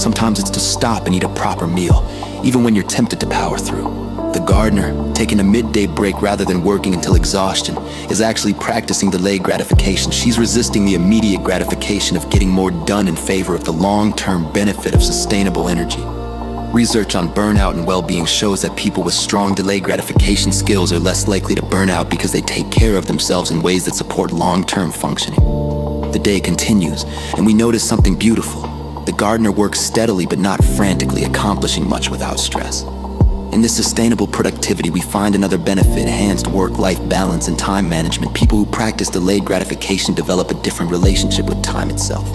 Sometimes it's to stop and eat a proper meal, even when you're tempted to power through. The gardener, taking a midday break rather than working until exhaustion, is actually practicing delayed gratification. She's resisting the immediate gratification of getting more done in favor of the long-term benefit of sustainable energy. Research on burnout and well-being shows that people with strong delayed gratification skills are less likely to burn out because they take care of themselves in ways that support long-term functioning. The day continues, and we notice something beautiful. The gardener works steadily but not frantically, accomplishing much without stress. In this sustainable productivity, we find another benefit: enhanced work-life balance and time management. People who practice delayed gratification develop a different relationship with time itself.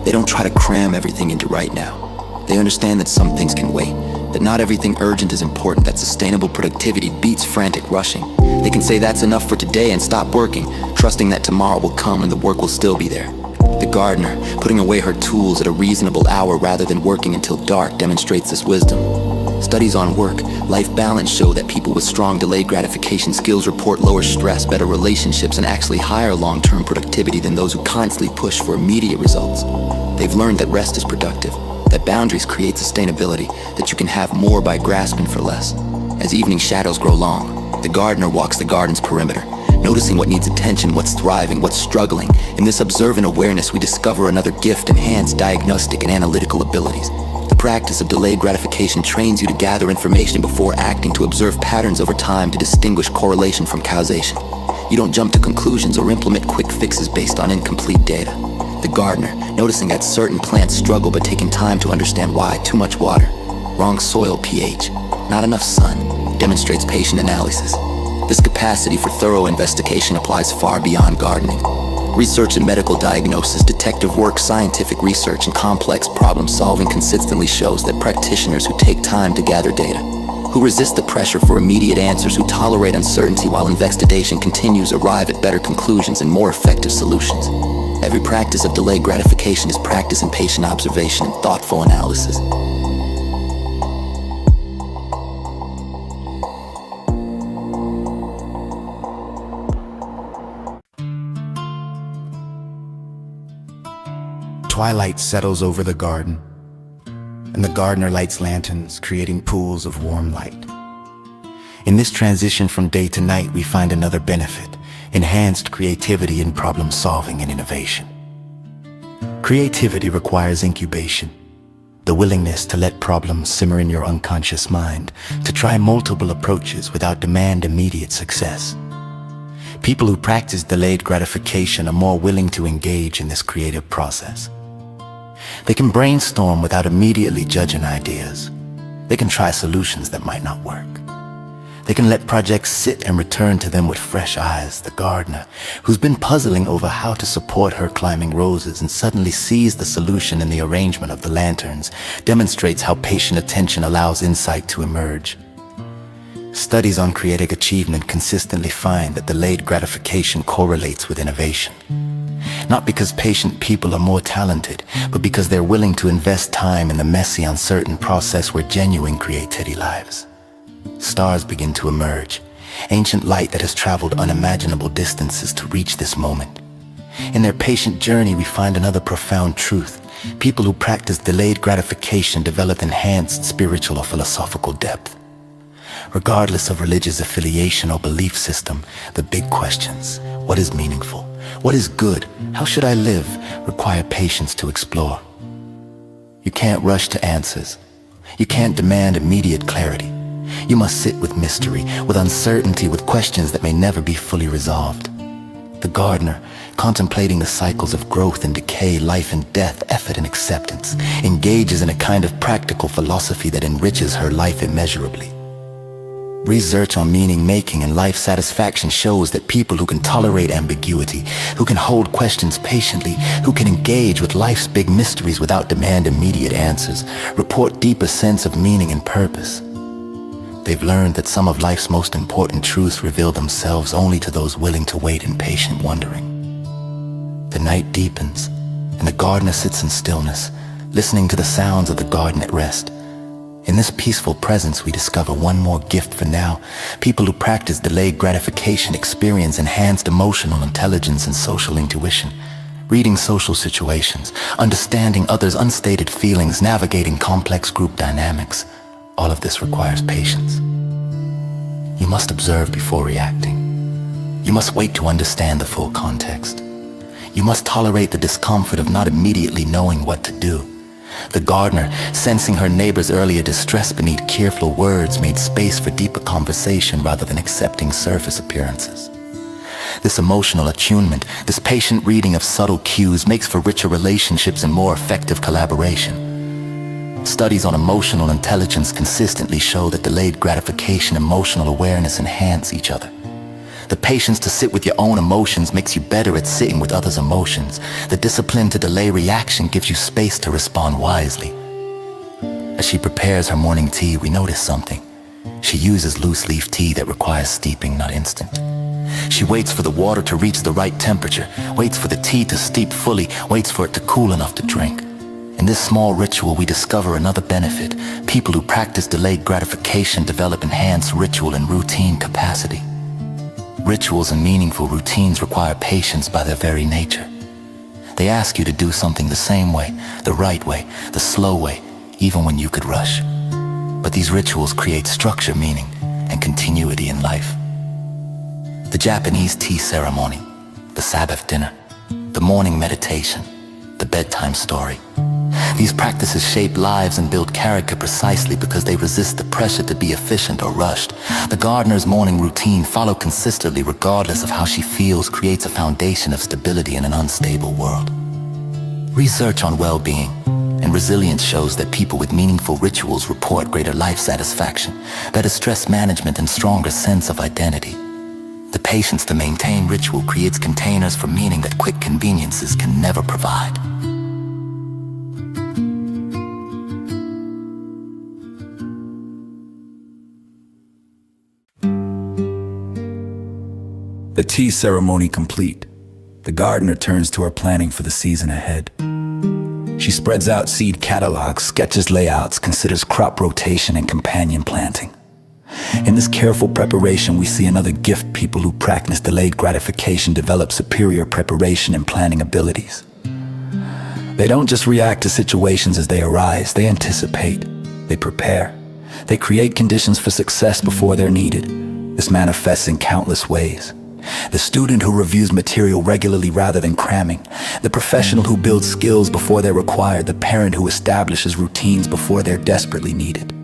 They don't try to cram everything into right now. They understand that some things can wait, that not everything urgent is important, that sustainable productivity beats frantic rushing. They can say that's enough for today and stop working, trusting that tomorrow will come and the work will still be there. The gardener, putting away her tools at a reasonable hour rather than working until dark, demonstrates this wisdom. Studies on work-life balance show that people with strong delayed gratification skills report lower stress, better relationships, and actually higher long-term productivity than those who constantly push for immediate results. They've learned that rest is productive, that boundaries create sustainability, that you can have more by grasping for less. As evening shadows grow long, the gardener walks the garden's perimeter, noticing what needs attention, what's thriving, what's struggling. In this observant awareness, we discover another gift: enhanced diagnostic and analytical abilities. The practice of delayed gratification trains you to gather information before acting, to observe patterns over time, to distinguish correlation from causation. You don't jump to conclusions or implement quick fixes based on incomplete data. The gardener, noticing that certain plants struggle but taking time to understand why: too much water, wrong soil pH, not enough sun, demonstrates patient analysis. This capacity for thorough investigation applies far beyond gardening. Research in medical diagnosis, detective work, scientific research, and complex problem-solving consistently shows that practitioners who take time to gather data, who resist the pressure for immediate answers, who tolerate uncertainty while investigation continues, arrive at better conclusions and more effective solutions. Every practice of delayed gratification is practice in patient observation and thoughtful analysis. Twilight settles over the garden, and the gardener lights lanterns, creating pools of warm light. In this transition from day to night, we find another benefit: enhanced creativity in problem solving and innovation. Creativity requires incubation, the willingness to let problems simmer in your unconscious mind, to try multiple approaches without demand immediate success. People who practice delayed gratification are more willing to engage in this creative process. They can brainstorm without immediately judging ideas. They can try solutions that might not work. They can let projects sit and return to them with fresh eyes. The gardener, who's been puzzling over how to support her climbing roses and suddenly sees the solution in the arrangement of the lanterns, demonstrates how patient attention allows insight to emerge. Studies on creative achievement consistently find that delayed gratification correlates with innovation. Not because patient people are more talented, but because they're willing to invest time in the messy, uncertain process where genuine creativity lives. Stars begin to emerge, ancient light that has traveled unimaginable distances to reach this moment. In their patient journey, we find another profound truth. People who practice delayed gratification develop enhanced spiritual or philosophical depth. Regardless of religious affiliation or belief system, the big questions: what is meaningful? What is good? How should I live? Require patience to explore. You can't rush to answers. You can't demand immediate clarity. You must sit with mystery, with uncertainty, with questions that may never be fully resolved. The gardener, contemplating the cycles of growth and decay, life and death, effort and acceptance, engages in a kind of practical philosophy that enriches her life immeasurably. Research on meaning-making and life satisfaction shows that people who can tolerate ambiguity, who can hold questions patiently, who can engage with life's big mysteries without demand immediate answers, report deeper sense of meaning and purpose. They've learned that some of life's most important truths reveal themselves only to those willing to wait in patient wondering. The night deepens, and the gardener sits in stillness, listening to the sounds of the garden at rest. In this peaceful presence, we discover one more gift for now. People who practice delayed gratification experience enhanced emotional intelligence and social intuition. Reading social situations, understanding others' unstated feelings, navigating complex group dynamics. All of this requires patience. You must observe before reacting. You must wait to understand the full context. You must tolerate the discomfort of not immediately knowing what to do. The gardener, sensing her neighbor's earlier distress beneath careful words, made space for deeper conversation rather than accepting surface appearances. This emotional attunement, this patient reading of subtle cues makes for richer relationships and more effective collaboration. Studies on emotional intelligence consistently show that delayed gratification and emotional awareness enhance each other. The patience to sit with your own emotions makes you better at sitting with others' emotions. The discipline to delay reaction gives you space to respond wisely. As she prepares her morning tea, we notice something. She uses loose-leaf tea that requires steeping, not instant. She waits for the water to reach the right temperature, waits for the tea to steep fully, waits for it to cool enough to drink. In this small ritual, we discover another benefit. People who practice delayed gratification develop enhanced ritual and routine capacity. Rituals and meaningful routines require patience by their very nature. They ask you to do something the same way, the right way, the slow way, even when you could rush. But these rituals create structure, meaning, and continuity in life. The Japanese tea ceremony, the Sabbath dinner, the morning meditation, the bedtime story. These practices shape lives and build character precisely because they resist the pressure to be efficient or rushed. The gardener's morning routine, followed consistently regardless of how she feels, creates a foundation of stability in an unstable world. Research on well-being and resilience shows that people with meaningful rituals report greater life satisfaction, better stress management, and stronger sense of identity. The patience to maintain ritual creates containers for meaning that quick conveniences can never provide. The tea ceremony complete, the gardener turns to her planning for the season ahead. She spreads out seed catalogs, sketches layouts, considers crop rotation and companion planting. In this careful preparation, we see another gift. People who practice delayed gratification develop superior preparation and planning abilities. They don't just react to situations as they arise, they anticipate, they prepare. They create conditions for success before they're needed. This manifests in countless ways. The student who reviews material regularly rather than cramming, the professional who builds skills before they're required, the parent who establishes routines before they're desperately needed.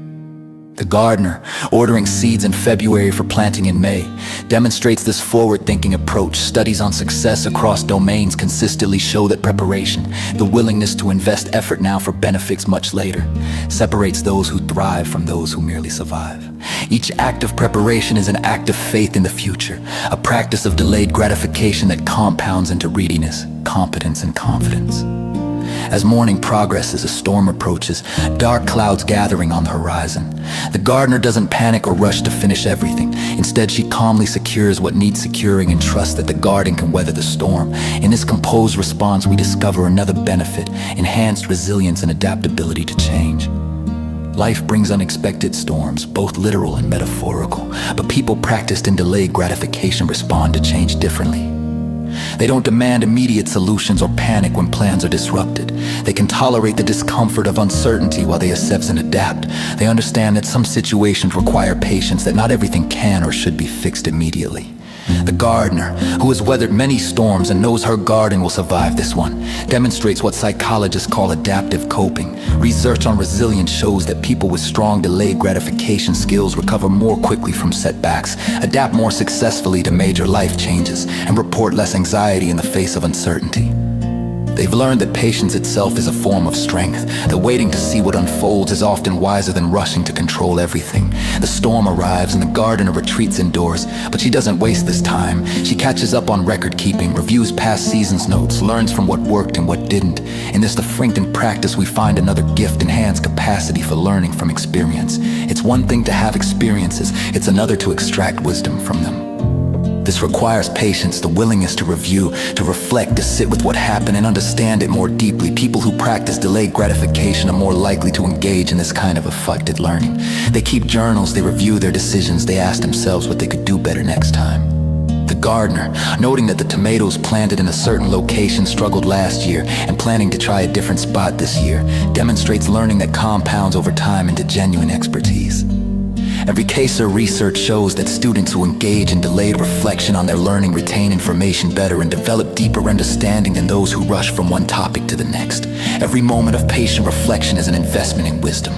The gardener, ordering seeds in February for planting in May, demonstrates this forward-thinking approach. Studies on success across domains consistently show that preparation, the willingness to invest effort now for benefits much later, separates those who thrive from those who merely survive. Each act of preparation is an act of faith in the future, a practice of delayed gratification that compounds into readiness, competence, and confidence. As morning progresses, a storm approaches, dark clouds gathering on the horizon. The gardener doesn't panic or rush to finish everything. Instead, she calmly secures what needs securing and trusts that the garden can weather the storm. In this composed response, we discover another benefit: enhanced resilience and adaptability to change. Life brings unexpected storms, both literal and metaphorical, but people practiced in delayed gratification respond to change differently. They don't demand immediate solutions or panic when plans are disrupted. They can tolerate the discomfort of uncertainty while they accept and adapt. They understand that some situations require patience, that not everything can or should be fixed immediately. The gardener, who has weathered many storms and knows her garden will survive this one, demonstrates what psychologists call adaptive coping. Research on resilience shows that people with strong delayed gratification skills recover more quickly from setbacks, adapt more successfully to major life changes, and report less anxiety in the face of uncertainty. They've learned that patience itself is a form of strength, that waiting to see what unfolds is often wiser than rushing to control everything. The storm arrives and the gardener retreats indoors, but she doesn't waste this time. She catches up on record keeping, reviews past season's notes, learns from what worked and what didn't. In this Frankton practice, we find another gift: enhanced capacity for learning from experience. It's one thing to have experiences, it's another to extract wisdom from them. This requires patience, the willingness to review, to reflect, to sit with what happened and understand it more deeply. People who practice delayed gratification are more likely to engage in this kind of affected learning. They keep journals, they review their decisions, they ask themselves what they could do better next time. The gardener, noting that the tomatoes planted in a certain location struggled last year and planning to try a different spot this year, demonstrates learning that compounds over time into genuine expertise. Every case or research shows that students who engage in delayed reflection on their learning retain information better and develop deeper understanding than those who rush from one topic to the next. Every moment of patient reflection is an investment in wisdom.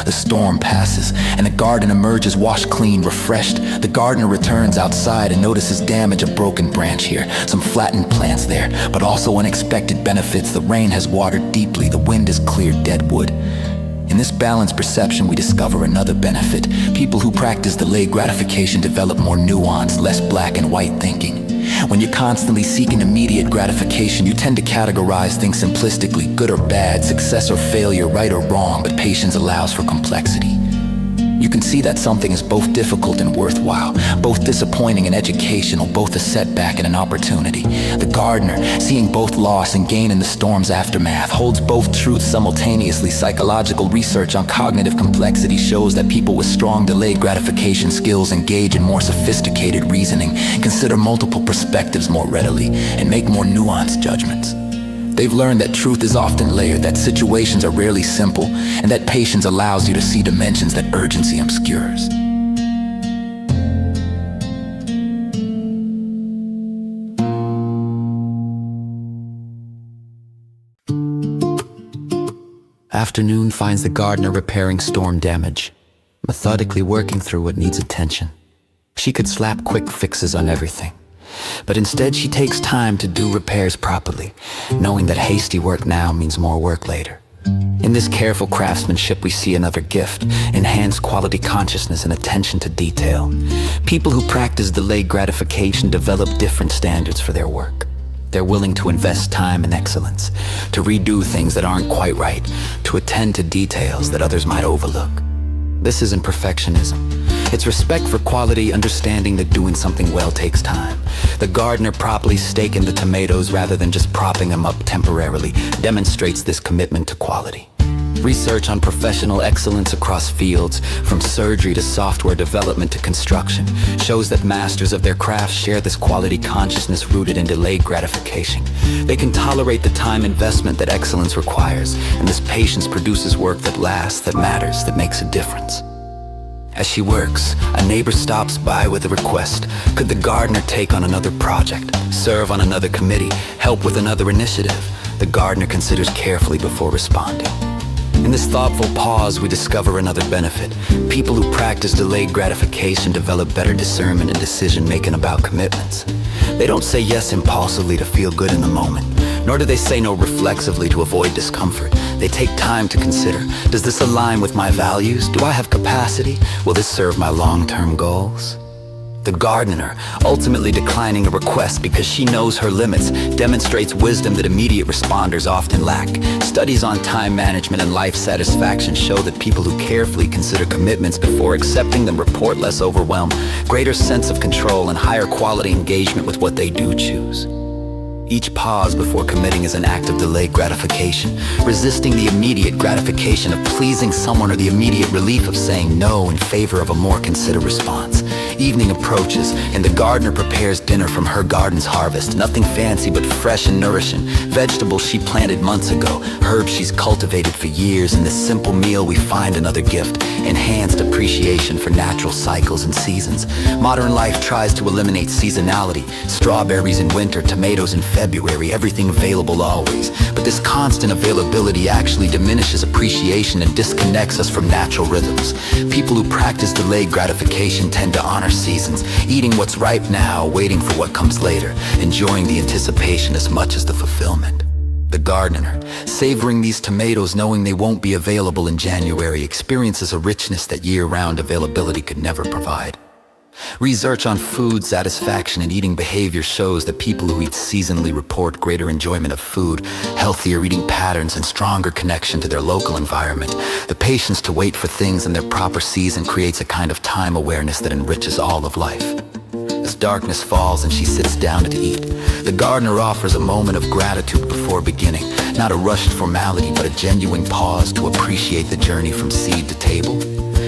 The storm passes, and the garden emerges washed clean, refreshed. The gardener returns outside and notices damage: a broken branch here, some flattened plants there, but also unexpected benefits. The rain has watered deeply, the wind has cleared dead wood. In this balanced perception, we discover another benefit. People who practice delayed gratification develop more nuanced, less black and white thinking. When you're constantly seeking immediate gratification, you tend to categorize things simplistically: good or bad, success or failure, right or wrong, but patience allows for complexity. You can see that something is both difficult and worthwhile, both disappointing and educational, both a setback and an opportunity. The gardener, seeing both loss and gain in the storm's aftermath, holds both truths simultaneously. Psychological research on cognitive complexity shows that people with strong delayed gratification skills engage in more sophisticated reasoning, consider multiple perspectives more readily, and make more nuanced judgments. They've learned that truth is often layered, that situations are rarely simple, and that patience allows you to see dimensions that urgency obscures. Afternoon finds the gardener repairing storm damage, methodically working through what needs attention. She could slap quick fixes on everything, but instead she takes time to do repairs properly, knowing that hasty work now means more work later. In this careful craftsmanship, we see another gift: enhanced quality consciousness and attention to detail. People who practice delayed gratification develop different standards for their work. They're willing to invest time in excellence, to redo things that aren't quite right, to attend to details that others might overlook. This isn't perfectionism. It's respect for quality, understanding that doing something well takes time. The gardener properly staking the tomatoes rather than just propping them up temporarily demonstrates this commitment to quality. Research on professional excellence across fields, from surgery to software development to construction, shows that masters of their craft share this quality consciousness rooted in delayed gratification. They can tolerate the time investment that excellence requires, and this patience produces work that lasts, that matters, that makes a difference. As she works, a neighbor stops by with a request. Could the gardener take on another project, serve on another committee, help with another initiative? The gardener considers carefully before responding. In this thoughtful pause, we discover another benefit. People who practice delayed gratification develop better discernment and decision-making about commitments. They don't say yes impulsively to feel good in the moment, nor do they say no reflexively to avoid discomfort. They take time to consider: does this align with my values? Do I have capacity? Will this serve my long-term goals? The gardener, ultimately declining a request because she knows her limits, demonstrates wisdom that immediate responders often lack. Studies on time management and life satisfaction show that people who carefully consider commitments before accepting them report less overwhelm, greater sense of control, and higher quality engagement with what they do choose. Each pause before committing is an act of delayed gratification, resisting the immediate gratification of pleasing someone or the immediate relief of saying no in favor of a more considered response. Evening approaches, and the gardener prepares dinner from her garden's harvest. Nothing fancy, but fresh and nourishing. Vegetables she planted months ago, herbs she's cultivated for years. In this simple meal we find another gift, enhanced appreciation for natural cycles and seasons. Modern life tries to eliminate seasonality. Strawberries in winter, tomatoes in February, everything available always. But this constant availability actually diminishes appreciation and disconnects us from natural rhythms. People who practice delayed gratification tend to honor seasons, eating what's ripe now, waiting for what comes later, enjoying the anticipation as much as the fulfillment. The gardener, savoring these tomatoes knowing they won't be available in January, experiences a richness that year-round availability could never provide. Research on food satisfaction and eating behavior shows that people who eat seasonally report greater enjoyment of food, healthier eating patterns, and stronger connection to their local environment. The patience to wait for things in their proper season creates a kind of time awareness that enriches all of life. As darkness falls and she sits down to eat, the gardener offers a moment of gratitude before beginning, not a rushed formality, but a genuine pause to appreciate the journey from seed to table.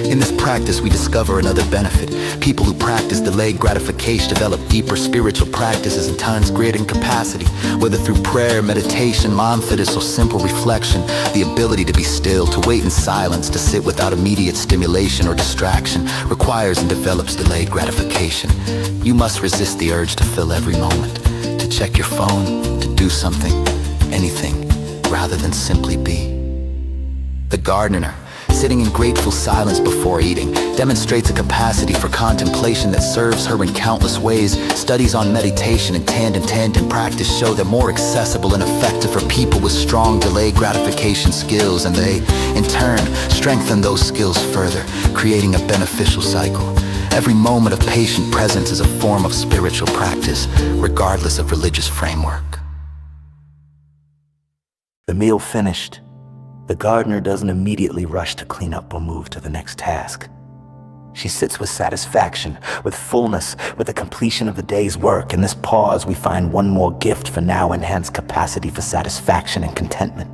In this practice, we discover another benefit. People who practice delayed gratification develop deeper spiritual practices and tons greater capacity, whether through prayer, meditation, mindfulness, or simple reflection. The ability to be still, to wait in silence, to sit without immediate stimulation or distraction requires and develops delayed gratification. You must resist the urge to fill every moment, to check your phone, to do something, anything, rather than simply be. The gardener, sitting in grateful silence before eating, demonstrates a capacity for contemplation that serves her in countless ways. Studies on meditation and tandem practice show they're more accessible and effective for people with strong delayed gratification skills, and they, in turn, strengthen those skills further, creating a beneficial cycle. Every moment of patient presence is a form of spiritual practice, regardless of religious framework. The meal finished, the gardener doesn't immediately rush to clean up or move to the next task. She sits with satisfaction, with fullness, with the completion of the day's work. In this pause, we find one more gift for now enhanced capacity for satisfaction and contentment.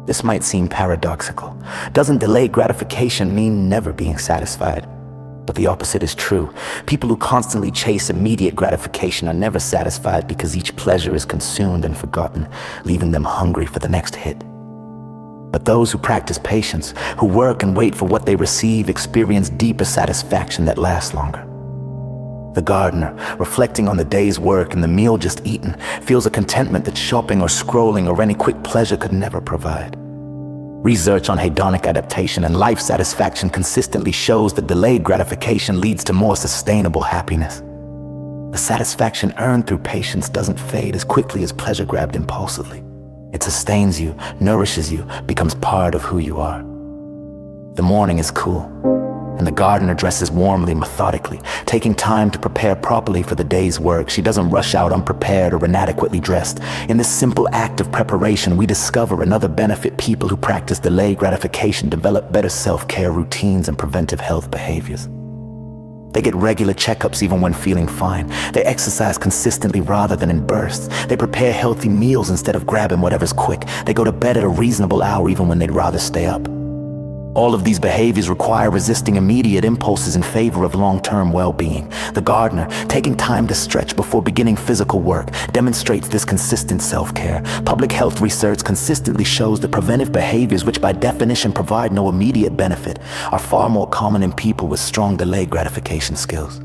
This might seem paradoxical. Doesn't delayed gratification mean never being satisfied? But the opposite is true. People who constantly chase immediate gratification are never satisfied because each pleasure is consumed and forgotten, leaving them hungry for the next hit. But those who practice patience, who work and wait for what they receive, experience deeper satisfaction that lasts longer. The gardener, reflecting on the day's work and the meal just eaten, feels a contentment that shopping or scrolling or any quick pleasure could never provide. Research on hedonic adaptation and life satisfaction consistently shows that delayed gratification leads to more sustainable happiness. The satisfaction earned through patience doesn't fade as quickly as pleasure grabbed impulsively. It sustains you, nourishes you, becomes part of who you are. The morning is cool, and the gardener dresses warmly, methodically, taking time to prepare properly for the day's work. She doesn't rush out unprepared or inadequately dressed. In this simple act of preparation, we discover another benefit. People who practice delayed gratification develop better self-care routines and preventive health behaviors. They get regular checkups even when feeling fine. They exercise consistently rather than in bursts. They prepare healthy meals instead of grabbing whatever's quick. They go to bed at a reasonable hour even when they'd rather stay up. All of these behaviors require resisting immediate impulses in favor of long-term well-being. The gardener, taking time to stretch before beginning physical work, demonstrates this consistent self-care. Public health research consistently shows that preventive behaviors, which by definition provide no immediate benefit, are far more common in people with strong delayed gratification skills.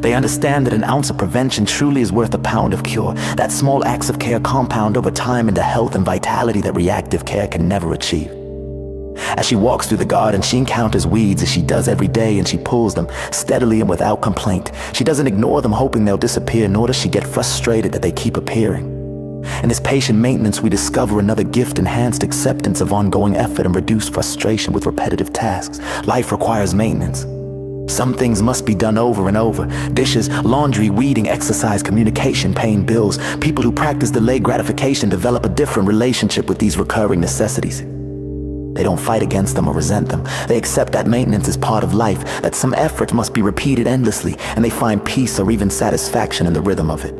They understand that an ounce of prevention truly is worth a pound of cure. That small acts of care compound over time into health and vitality that reactive care can never achieve. As she walks through the garden, she encounters weeds as she does every day, and she pulls them steadily and without complaint. She doesn't ignore them hoping they'll disappear, nor does she get frustrated that they keep appearing. In this patient maintenance, we discover another gift: enhanced acceptance of ongoing effort and reduced frustration with repetitive tasks. Life requires maintenance. Some things must be done over and over. Dishes, laundry, weeding, exercise, communication, paying bills. People who practice delayed gratification develop a different relationship with these recurring necessities. They don't fight against them or resent them. They accept that maintenance is part of life, that some effort must be repeated endlessly, and they find peace or even satisfaction in the rhythm of it.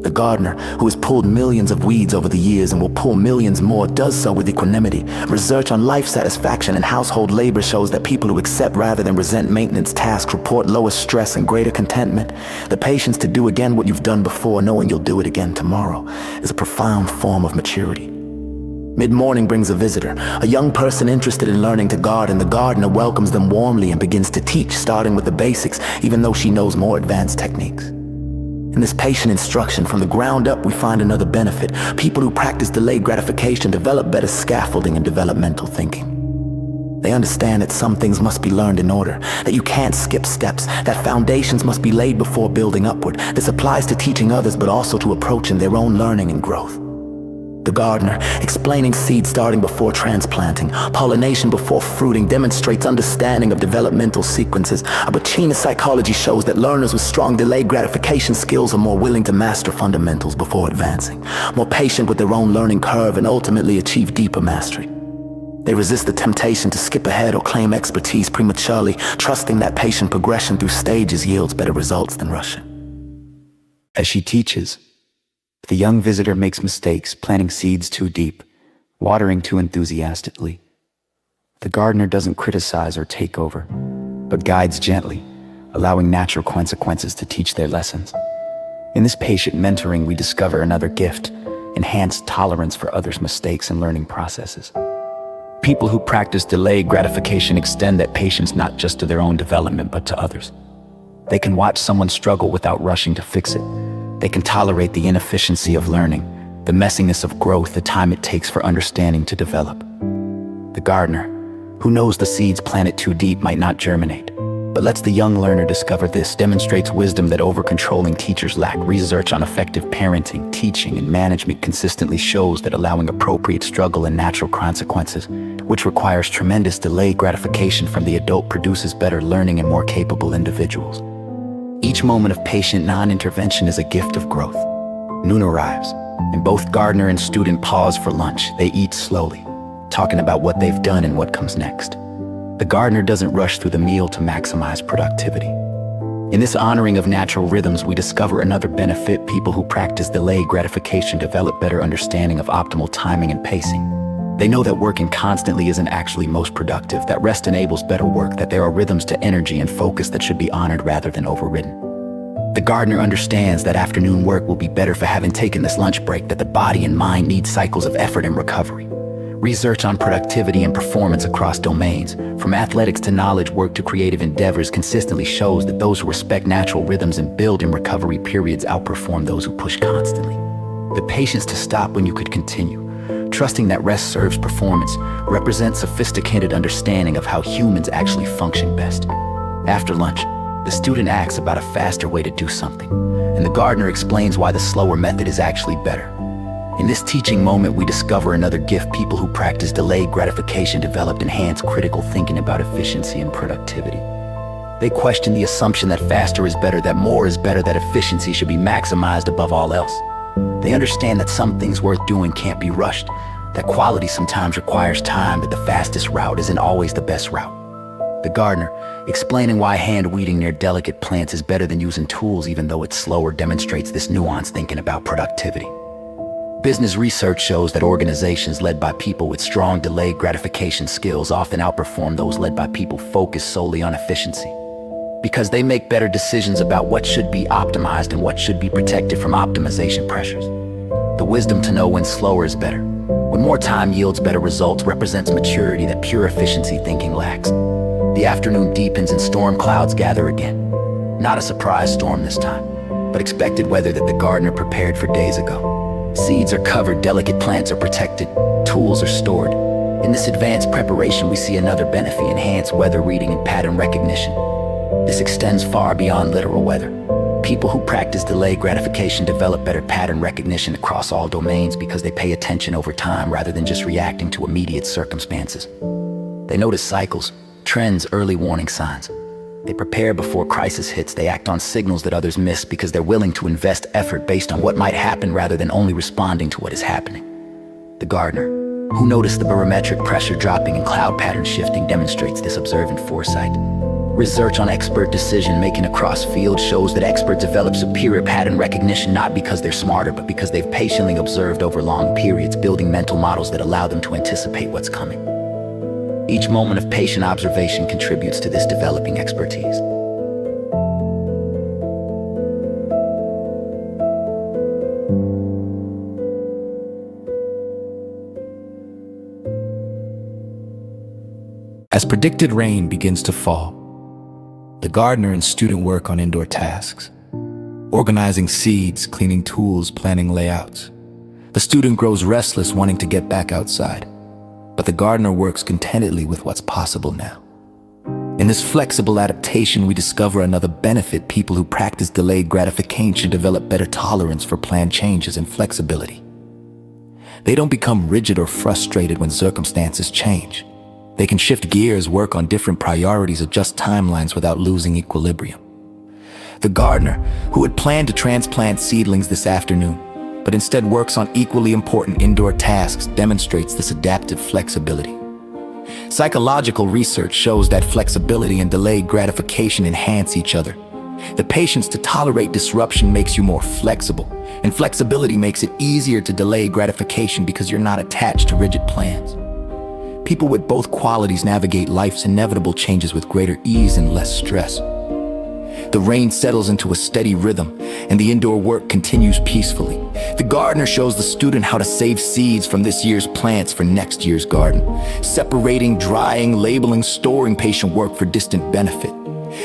The gardener, who has pulled millions of weeds over the years and will pull millions more, does so with equanimity. Research on life satisfaction and household labor shows that people who accept rather than resent maintenance tasks report lower stress and greater contentment. The patience to do again what you've done before, knowing you'll do it again tomorrow, is a profound form of maturity. Mid-morning brings a visitor, a young person interested in learning to garden. The gardener welcomes them warmly and begins to teach, starting with the basics, even though she knows more advanced techniques. In this patient instruction from the ground up, we find another benefit. People who practice delayed gratification develop better scaffolding and developmental thinking. They understand that some things must be learned in order, that you can't skip steps, that foundations must be laid before building upward. This applies to teaching others, but also to approaching their own learning and growth. The gardener, explaining seed starting before transplanting, pollination before fruiting, demonstrates understanding of developmental sequences. A Bacchina psychology shows that learners with strong delayed gratification skills are more willing to master fundamentals before advancing, more patient with their own learning curve, and ultimately achieve deeper mastery. They resist the temptation to skip ahead or claim expertise prematurely, trusting that patient progression through stages yields better results than rushing. As she teaches, the young visitor makes mistakes, planting seeds too deep, watering too enthusiastically. The gardener doesn't criticize or take over, but guides gently, allowing natural consequences to teach their lessons. In this patient mentoring, we discover another gift: enhanced tolerance for others' mistakes and learning processes. People who practice delayed gratification extend that patience not just to their own development, but to others. They can watch someone struggle without rushing to fix it. They can tolerate the inefficiency of learning, the messiness of growth, the time it takes for understanding to develop. The gardener, who knows the seeds planted too deep might not germinate, but lets the young learner discover this, demonstrates wisdom that over-controlling teachers lack. Research on effective parenting, teaching, and management consistently shows that allowing appropriate struggle and natural consequences, which requires tremendous delayed gratification from the adult, produces better learning and more capable individuals. Each moment of patient non-intervention is a gift of growth. Noon arrives, and both gardener and student pause for lunch. They eat slowly, talking about what they've done and what comes next. The gardener doesn't rush through the meal to maximize productivity. In this honoring of natural rhythms, we discover another benefit. People who practice delayed gratification develop better understanding of optimal timing and pacing. They know that working constantly isn't actually most productive, that rest enables better work, that there are rhythms to energy and focus that should be honored rather than overridden. The gardener understands that afternoon work will be better for having taken this lunch break, that the body and mind need cycles of effort and recovery. Research on productivity and performance across domains, from athletics to knowledge work to creative endeavors, consistently shows that those who respect natural rhythms and build in recovery periods outperform those who push constantly. The patience to stop when you could continue, trusting that rest serves performance, represents sophisticated understanding of how humans actually function best. After lunch, the student asks about a faster way to do something, and the gardener explains why the slower method is actually better. In this teaching moment, we discover another gift. People who practice delayed gratification develop enhanced critical thinking about efficiency and productivity. They question the assumption that faster is better, that more is better, that efficiency should be maximized above all else. They understand that some things worth doing can't be rushed, that quality sometimes requires time, that the fastest route isn't always the best route. The gardener, explaining why hand weeding near delicate plants is better than using tools even though it's slower, demonstrates this nuanced thinking about productivity. Business research shows that organizations led by people with strong delayed gratification skills often outperform those led by people focused solely on efficiency, because they make better decisions about what should be optimized and what should be protected from optimization pressures. The wisdom to know when slower is better, when more time yields better results, represents maturity that pure efficiency thinking lacks. The afternoon deepens and storm clouds gather again. Not a surprise storm this time, but expected weather that the gardener prepared for days ago. Seeds are covered, delicate plants are protected, tools are stored. In this advanced preparation, we see another benefit: enhanced weather reading and pattern recognition. This extends far beyond literal weather. People who practice delayed gratification develop better pattern recognition across all domains because they pay attention over time rather than just reacting to immediate circumstances. They notice cycles, trends, early warning signs. They prepare before crisis hits. They act on signals that others miss because they're willing to invest effort based on what might happen rather than only responding to what is happening. The gardener, who noticed the barometric pressure dropping and cloud pattern shifting, demonstrates this observant foresight. Research on expert decision-making across fields shows that experts develop superior pattern recognition not because they're smarter, but because they've patiently observed over long periods, building mental models that allow them to anticipate what's coming. Each moment of patient observation contributes to this developing expertise. As predicted rain begins to fall, the gardener and student work on indoor tasks, organizing seeds, cleaning tools, planning layouts. The student grows restless, wanting to get back outside, but the gardener works contentedly with what's possible now. In this flexible adaptation, we discover another benefit. People who practice delayed gratification develop better tolerance for planned changes and flexibility. They don't become rigid or frustrated when circumstances change. They can shift gears, work on different priorities, adjust timelines without losing equilibrium. The gardener, who had planned to transplant seedlings this afternoon, but instead works on equally important indoor tasks, demonstrates this adaptive flexibility. Psychological research shows that flexibility and delayed gratification enhance each other. The patience to tolerate disruption makes you more flexible, and flexibility makes it easier to delay gratification because you're not attached to rigid plans. People with both qualities navigate life's inevitable changes with greater ease and less stress. The rain settles into a steady rhythm, and the indoor work continues peacefully. The gardener shows the student how to save seeds from this year's plants for next year's garden, separating, drying, labeling, storing patient work for distant benefit.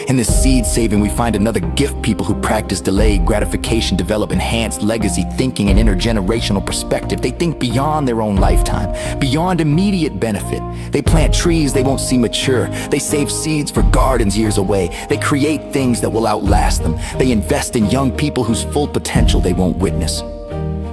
In this seed saving, we find another gift. People who practice delayed gratification develop enhanced legacy thinking and intergenerational perspective. They think beyond their own lifetime, beyond immediate benefit. They plant trees they won't see mature. They save seeds for gardens years away. They create things that will outlast them. They invest in young people whose full potential they won't witness.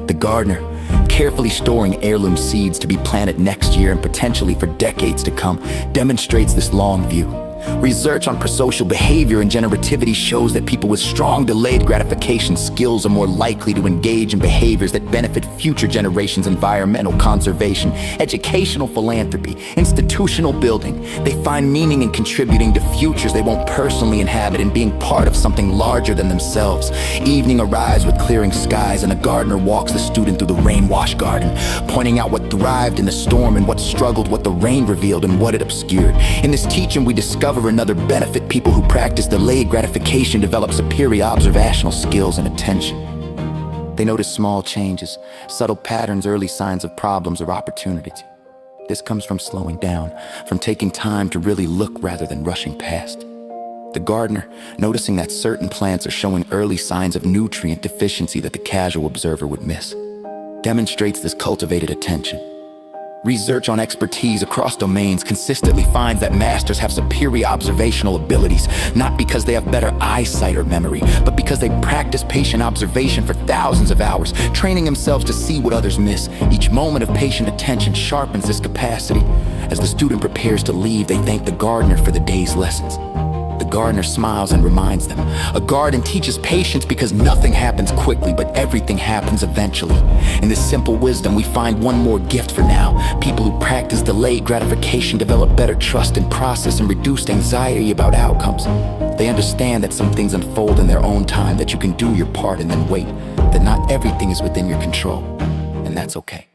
The gardener, carefully storing heirloom seeds to be planted next year and potentially for decades to come, demonstrates this long view. Research on prosocial behavior and generativity shows that people with strong delayed gratification skills are more likely to engage in behaviors that benefit future generations. Environmental conservation, educational philanthropy, institutional building. They find meaning in contributing to futures they won't personally inhabit and being part of something larger than themselves. Evening arrives with clearing skies, and a gardener walks the student through the rain-washed garden, pointing out what thrived in the storm and what struggled, what the rain revealed and what it obscured. In this teaching, we discover another benefit. People who practice delayed gratification develop superior observational skills and attention. They notice small changes, subtle patterns, early signs of problems or opportunities. This comes from slowing down, from taking time to really look rather than rushing past. The gardener, noticing that certain plants are showing early signs of nutrient deficiency that the casual observer would miss, demonstrates this cultivated attention. Research on expertise across domains consistently finds that masters have superior observational abilities, not because they have better eyesight or memory, but because they practice patient observation for thousands of hours, training themselves to see what others miss. Each moment of patient attention sharpens this capacity. As the student prepares to leave, they thank the gardener for the day's lessons. The gardener smiles and reminds them. A garden teaches patience because nothing happens quickly, but everything happens eventually. In this simple wisdom, we find one more gift for now. People who practice delayed gratification develop better trust in process and reduced anxiety about outcomes. They understand that some things unfold in their own time, that you can do your part and then wait, that not everything is within your control, and that's okay.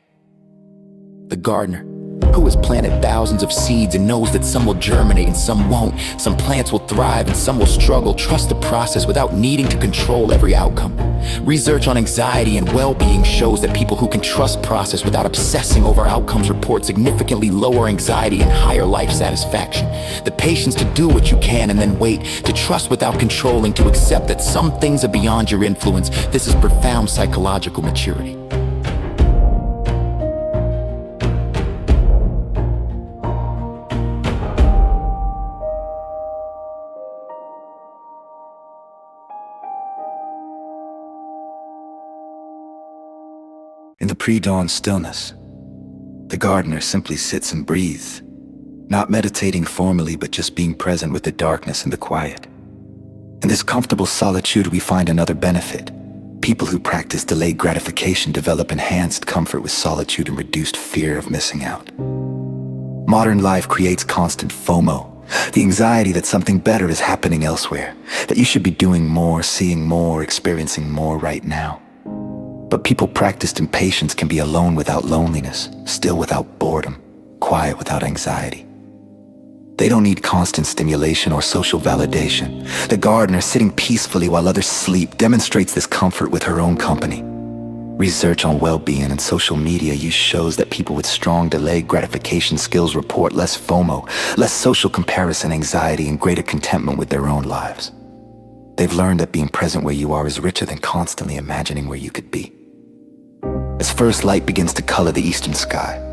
The gardener, who has planted thousands of seeds and knows that some will germinate and some won't, some plants will thrive and some will struggle, trust the process without needing to control every outcome. Research on anxiety and well-being shows that people who can trust process without obsessing over outcomes report significantly lower anxiety and higher life satisfaction. The patience to do what you can and then wait, to trust without controlling, to accept that some things are beyond your influence. This is profound psychological maturity. In the pre-dawn stillness, the gardener simply sits and breathes, not meditating formally, but just being present with the darkness and the quiet. In this comfortable solitude, we find another benefit. People who practice delayed gratification develop enhanced comfort with solitude and reduced fear of missing out. Modern life creates constant FOMO, The anxiety that something better is happening elsewhere, that you should be doing more, seeing more, experiencing more right now. But people practiced in patience can be alone without loneliness, still without boredom, quiet without anxiety. They don't need constant stimulation or social validation. The gardener, sitting peacefully while others sleep, demonstrates this comfort with her own company. Research on well-being and social media use shows that people with strong delayed gratification skills report less FOMO, less social comparison anxiety, and greater contentment with their own lives. They've learned that being present where you are is richer than constantly imagining where you could be. As first light begins to color the eastern sky,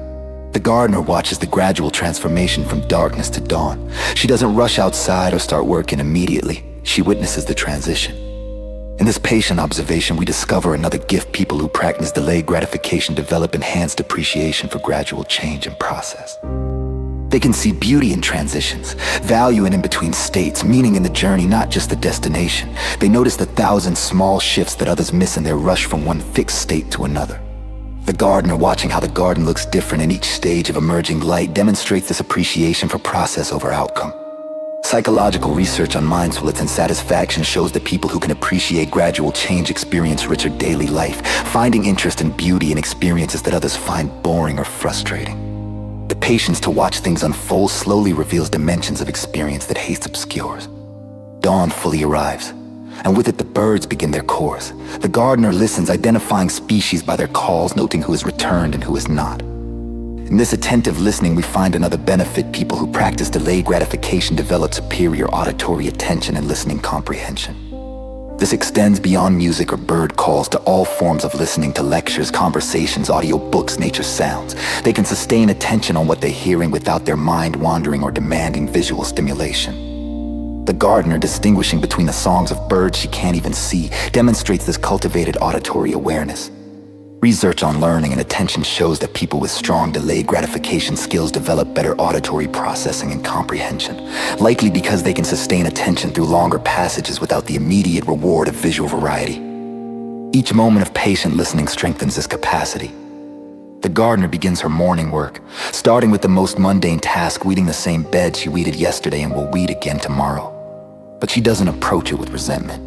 the gardener watches the gradual transformation from darkness to dawn. She doesn't rush outside or start working immediately. She witnesses the transition. In this patient observation, we discover another gift people who practice delayed gratification develop: enhanced appreciation for gradual change and process. They can see beauty in transitions, value in in-between states, meaning in the journey, not just the destination. They notice the thousand small shifts that others miss in their rush from one fixed state to another. The gardener, watching how the garden looks different in each stage of emerging light, demonstrates this appreciation for process over outcome. Psychological research on mindfulness and satisfaction shows that people who can appreciate gradual change experience richer daily life, finding interest in beauty in experiences that others find boring or frustrating. The patience to watch things unfold slowly reveals dimensions of experience that haste obscures. Dawn fully arrives, and with it the birds begin their course. The gardener listens, identifying species by their calls, noting who has returned and who has not. In this attentive listening, we find another benefit. People who practice delayed gratification develop superior auditory attention and listening comprehension. This extends beyond music or bird calls to all forms of listening, to lectures, conversations, audio books, nature sounds. They can sustain attention on what they're hearing without their mind wandering or demanding visual stimulation. The gardener, distinguishing between the songs of birds she can't even see, demonstrates this cultivated auditory awareness. Research on learning and attention shows that people with strong delayed gratification skills develop better auditory processing and comprehension, likely because they can sustain attention through longer passages without the immediate reward of visual variety. Each moment of patient listening strengthens this capacity. The gardener begins her morning work, starting with the most mundane task, weeding the same bed she weeded yesterday and will weed again tomorrow. But she doesn't approach it with resentment.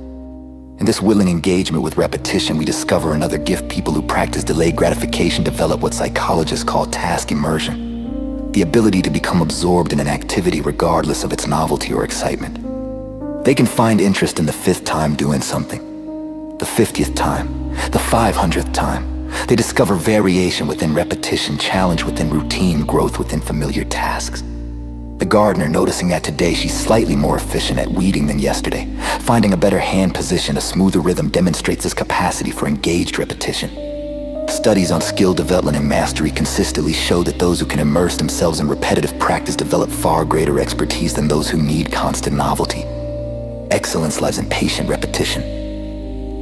In this willing engagement with repetition, we discover another gift. People who practice delayed gratification develop what psychologists call task immersion, the ability to become absorbed in an activity regardless of its novelty or excitement. They can find interest in the 5th time doing something, the 50th time, the 500th time. They discover variation within repetition, challenge within routine, growth within familiar tasks. The gardener, noticing that today she's slightly more efficient at weeding than yesterday, finding a better hand position, a smoother rhythm, demonstrates this capacity for engaged repetition. Studies on skill development and mastery consistently show that those who can immerse themselves in repetitive practice develop far greater expertise than those who need constant novelty. Excellence lies in patient repetition.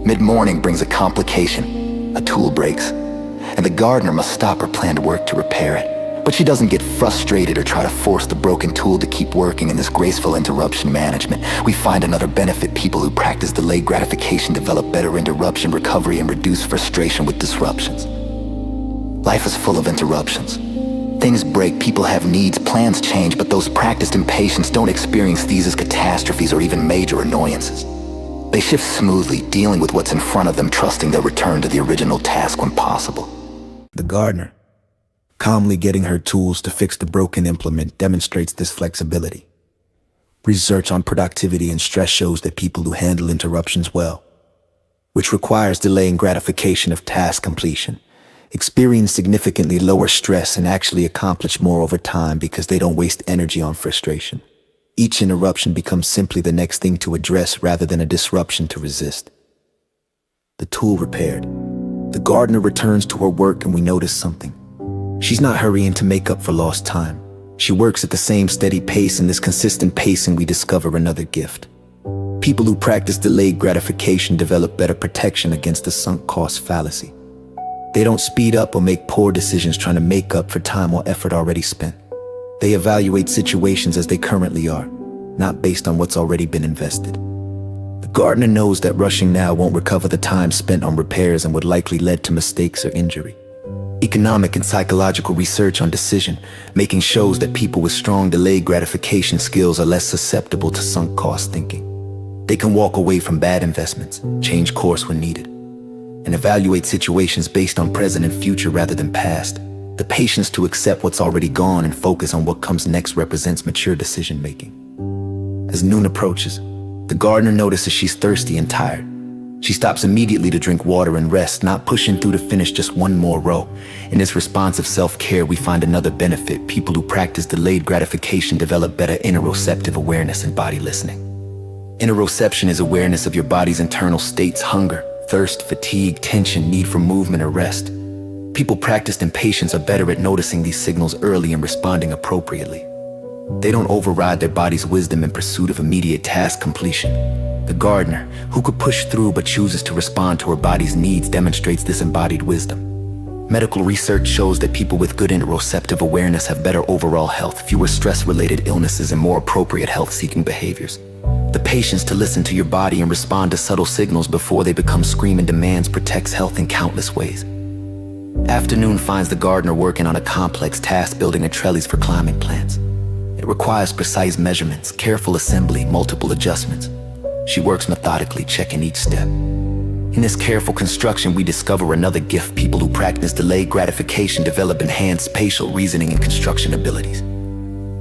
Mid-morning brings a complication. A tool breaks, and the gardener must stop her planned work to repair it. But she doesn't get frustrated or try to force the broken tool to keep working. In this graceful interruption management, we find another benefit. People who practice delayed gratification develop better interruption recovery and reduce frustration with disruptions. Life is full of interruptions. Things break, people have needs, plans change, but those practiced in patience don't experience these as catastrophes or even major annoyances. They shift smoothly, dealing with what's in front of them, trusting they'll return to the original task when possible. The gardener, calmly getting her tools to fix the broken implement, demonstrates this flexibility. Research on productivity and stress shows that people who handle interruptions well, which requires delaying gratification of task completion, experience significantly lower stress and actually accomplish more over time because they don't waste energy on frustration. Each interruption becomes simply the next thing to address rather than a disruption to resist. The tool repaired. The gardener returns to her work and we notice something. She's not hurrying to make up for lost time. She works at the same steady pace. In this consistent pacing, we discover another gift. People who practice delayed gratification develop better protection against the sunk cost fallacy. They don't speed up or make poor decisions trying to make up for time or effort already spent. They evaluate situations as they currently are, not based on what's already been invested. The gardener knows that rushing now won't recover the time spent on repairs and would likely lead to mistakes or injury. Economic and psychological research on decision-making shows that people with strong delayed gratification skills are less susceptible to sunk cost thinking. They can walk away from bad investments, change course when needed, and evaluate situations based on present and future rather than past. The patience to accept what's already gone and focus on what comes next represents mature decision-making. As noon approaches, the gardener notices she's thirsty and tired. She stops immediately to drink water and rest, not pushing through to finish just one more row. In this responsive self-care, we find another benefit. People who practice delayed gratification develop better interoceptive awareness and body listening. Interoception is awareness of your body's internal states: hunger, thirst, fatigue, tension, need for movement or rest. People practiced in patience are better at noticing these signals early and responding appropriately. They don't override their body's wisdom in pursuit of immediate task completion. The gardener, who could push through but chooses to respond to her body's needs, demonstrates this embodied wisdom. Medical research shows that people with good interoceptive awareness have better overall health, fewer stress-related illnesses, and more appropriate health-seeking behaviors. The patience to listen to your body and respond to subtle signals before they become screaming demands protects health in countless ways. Afternoon finds the gardener working on a complex task, building a trellis for climbing plants. It requires precise measurements, careful assembly, multiple adjustments. She works methodically, checking each step. In this careful construction, we discover another gift. People who practice delayed gratification develop enhanced spatial reasoning and construction abilities.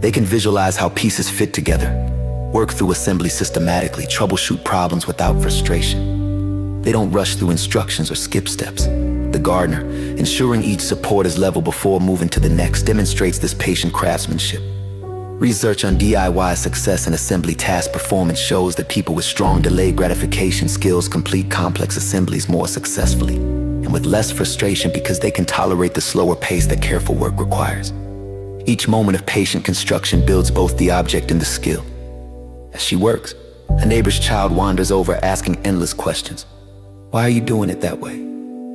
They can visualize how pieces fit together, work through assembly systematically, troubleshoot problems without frustration. They don't rush through instructions or skip steps. The gardener, ensuring each support is level before moving to the next, demonstrates this patient craftsmanship. Research on DIY success and assembly task performance shows that people with strong delayed gratification skills complete complex assemblies more successfully and with less frustration because they can tolerate the slower pace that careful work requires. Each moment of patient construction builds both the object and the skill. As she works, a neighbor's child wanders over, asking endless questions. Why are you doing it that way?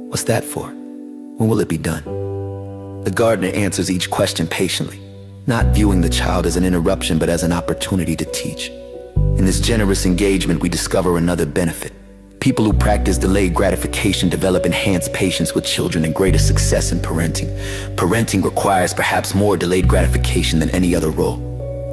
What's that for? When will it be done? The gardener answers each question patiently, not viewing the child as an interruption but as an opportunity to teach. In this generous engagement, we discover another benefit. People who practice delayed gratification develop enhanced patience with children and greater success in parenting. Parenting requires perhaps more delayed gratification than any other role.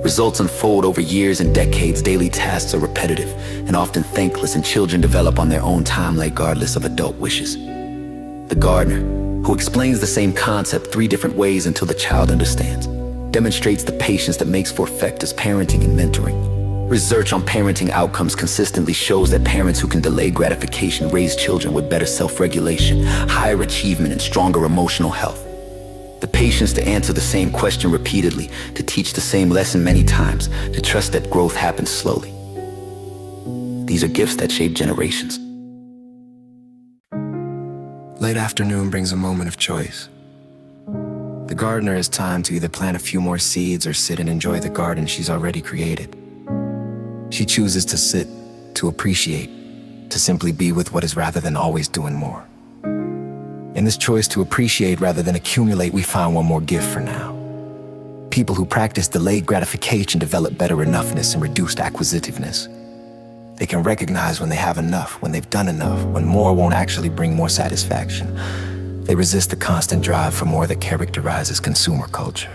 Results unfold over years and decades. Daily tasks are repetitive and often thankless, and children develop on their own time regardless of adult wishes. The gardener, who explains the same concept 3 different ways until the child understands, demonstrates the patience that makes for effective parenting and mentoring. Research on parenting outcomes consistently shows that parents who can delay gratification raise children with better self-regulation, higher achievement, and stronger emotional health. The patience to answer the same question repeatedly, to teach the same lesson many times, to trust that growth happens slowly. These are gifts that shape generations. Late afternoon brings a moment of choice. The gardener has time to either plant a few more seeds or sit and enjoy the garden she's already created. She chooses to sit, to appreciate, to simply be with what is rather than always doing more. In this choice to appreciate rather than accumulate, we find one more gift for now. People who practice delayed gratification develop better enoughness and reduced acquisitiveness. They can recognize when they have enough, when they've done enough, when more won't actually bring more satisfaction. They resist the constant drive for more that characterizes consumer culture.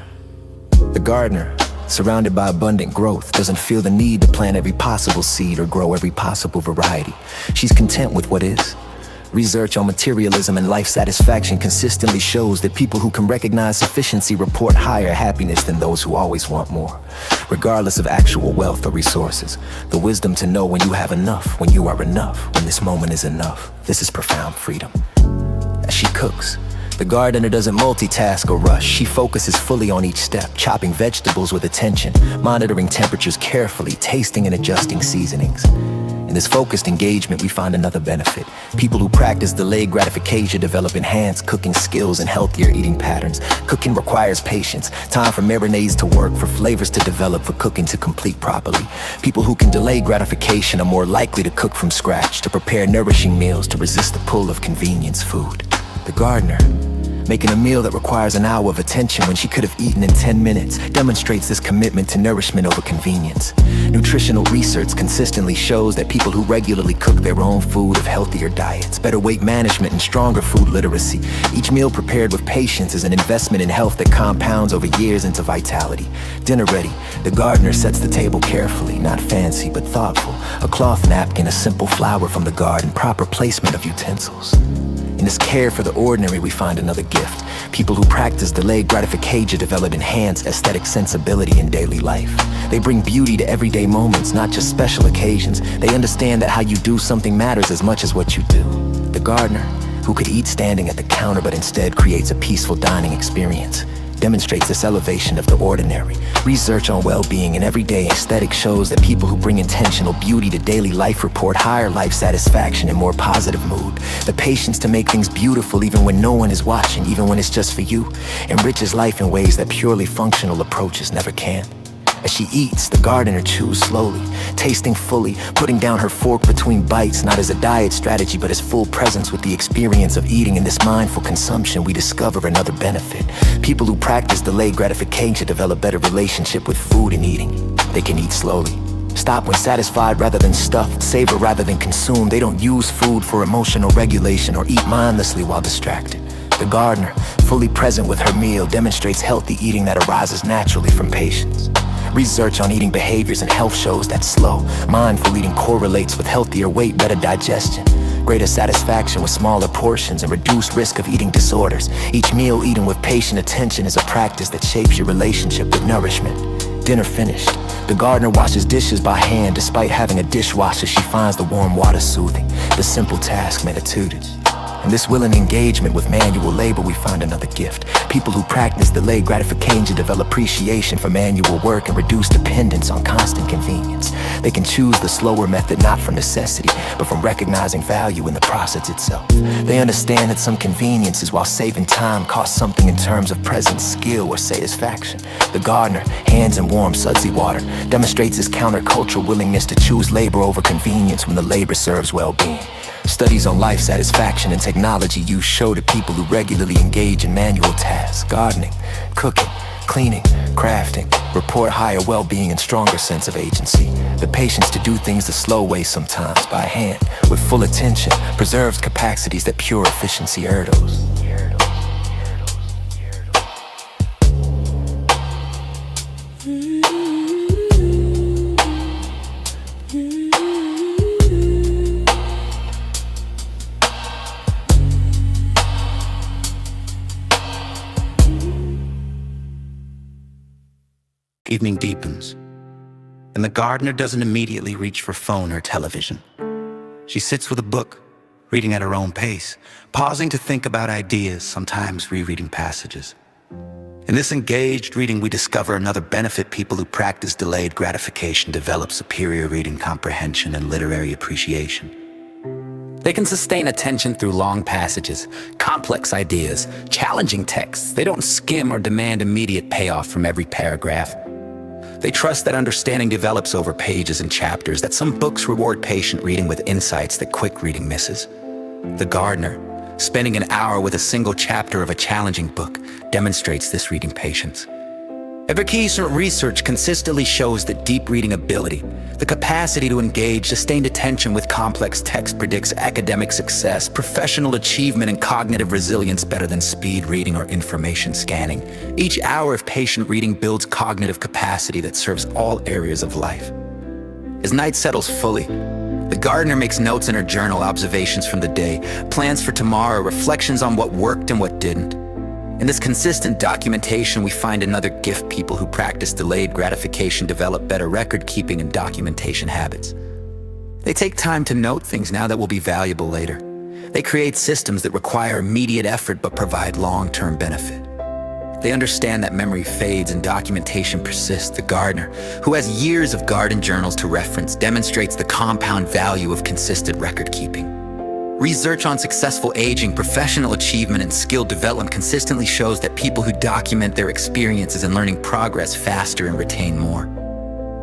The gardener, surrounded by abundant growth, doesn't feel the need to plant every possible seed or grow every possible variety. She's content with what is. Research on materialism and life satisfaction consistently shows that people who can recognize sufficiency report higher happiness than those who always want more. Regardless of actual wealth or resources, the wisdom to know when you have enough, when you are enough, when this moment is enough. This is profound freedom. As she cooks, the gardener doesn't multitask or rush. She focuses fully on each step, chopping vegetables with attention, monitoring temperatures carefully, tasting and adjusting seasonings. In this focused engagement, we find another benefit. People who practice delayed gratification develop enhanced cooking skills and healthier eating patterns. Cooking requires patience, time for marinades to work, for flavors to develop, for cooking to complete properly. People who can delay gratification are more likely to cook from scratch, to prepare nourishing meals, to resist the pull of convenience food. The gardener, Making a meal that requires an hour of attention when she could have eaten in 10 minutes demonstrates this commitment to nourishment over convenience. Nutritional research consistently shows that people who regularly cook their own food have healthier diets, better weight management, and stronger food literacy. Each meal prepared with patience is an investment in health that compounds over years into vitality. Dinner ready, the gardener sets the table carefully, not fancy but thoughtful. A cloth napkin, a simple flower from the garden, proper placement of utensils. In this care for the ordinary, we find another gift. People who practice delayed gratification develop enhanced aesthetic sensibility in daily life. They bring beauty to everyday moments, not just special occasions. They understand that how you do something matters as much as what you do. The gardener, who could eat standing at the counter but instead creates a peaceful dining experience, demonstrates this elevation of the ordinary. Research on well-being and everyday aesthetics shows that people who bring intentional beauty to daily life report higher life satisfaction and more positive mood. The patience to make things beautiful even when no one is watching, even when it's just for you, enriches life in ways that purely functional approaches never can. As she eats, the gardener chews slowly, tasting fully, putting down her fork between bites, not as a diet strategy, but as full presence with the experience of eating. In this mindful consumption, we discover another benefit. People who practice delayed gratification develop better relationship with food and eating. They can eat slowly, stop when satisfied rather than stuffed, savor rather than consume. They don't use food for emotional regulation or eat mindlessly while distracted. The gardener, fully present with her meal, demonstrates healthy eating that arises naturally from patience. Research on eating behaviors and health shows that slow, mindful eating correlates with healthier weight, better digestion, greater satisfaction with smaller portions, and reduced risk of eating disorders. Each meal eaten with patient attention is a practice that shapes your relationship with nourishment. Dinner finished. The gardener washes dishes by hand. Despite having a dishwasher, she finds the warm water soothing, the simple task meditated. In this willing engagement with manual labor, we find another gift. People who practice delayed gratification develop appreciation for manual work and reduce dependence on constant convenience. They can choose the slower method not from necessity, but from recognizing value in the process itself. They understand that some conveniences, while saving time, cost something in terms of presence, skill, or satisfaction. The gardener, hands in warm, sudsy water, demonstrates his countercultural willingness to choose labor over convenience when the labor serves well-being. Studies on life satisfaction and technology use show that people who regularly engage in manual tasks, gardening, cooking, cleaning, crafting, report higher well-being and stronger sense of agency. The patience to do things the slow way, sometimes by hand, with full attention, preserves capacities that pure efficiency hurdles. Evening deepens, and the gardener doesn't immediately reach for phone or television. She sits with a book, reading at her own pace, pausing to think about ideas, sometimes rereading passages. In this engaged reading, we discover another benefit. People who practice delayed gratification develop superior reading comprehension and literary appreciation. They can sustain attention through long passages, complex ideas, challenging texts. They don't skim or demand immediate payoff from every paragraph. They trust that understanding develops over pages and chapters, that some books reward patient reading with insights that quick reading misses. The gardener, spending an hour with a single chapter of a challenging book, demonstrates this reading patience. Educational research consistently shows that deep reading ability, the capacity to engage sustained attention with complex text, predicts academic success, professional achievement, and cognitive resilience better than speed reading or information scanning. Each hour of patient reading builds cognitive capacity that serves all areas of life. As night settles fully, the gardener makes notes in her journal, observations from the day, plans for tomorrow, reflections on what worked and what didn't. In this consistent documentation, we find another gift. People who practice delayed gratification develop better record-keeping and documentation habits. They take time to note things now that will be valuable later. They create systems that require immediate effort but provide long-term benefit. They understand that memory fades and documentation persists. The gardener, who has years of garden journals to reference, demonstrates the compound value of consistent record-keeping. Research on successful aging, professional achievement, and skill development consistently shows that people who document their experiences and learning progress faster and retain more.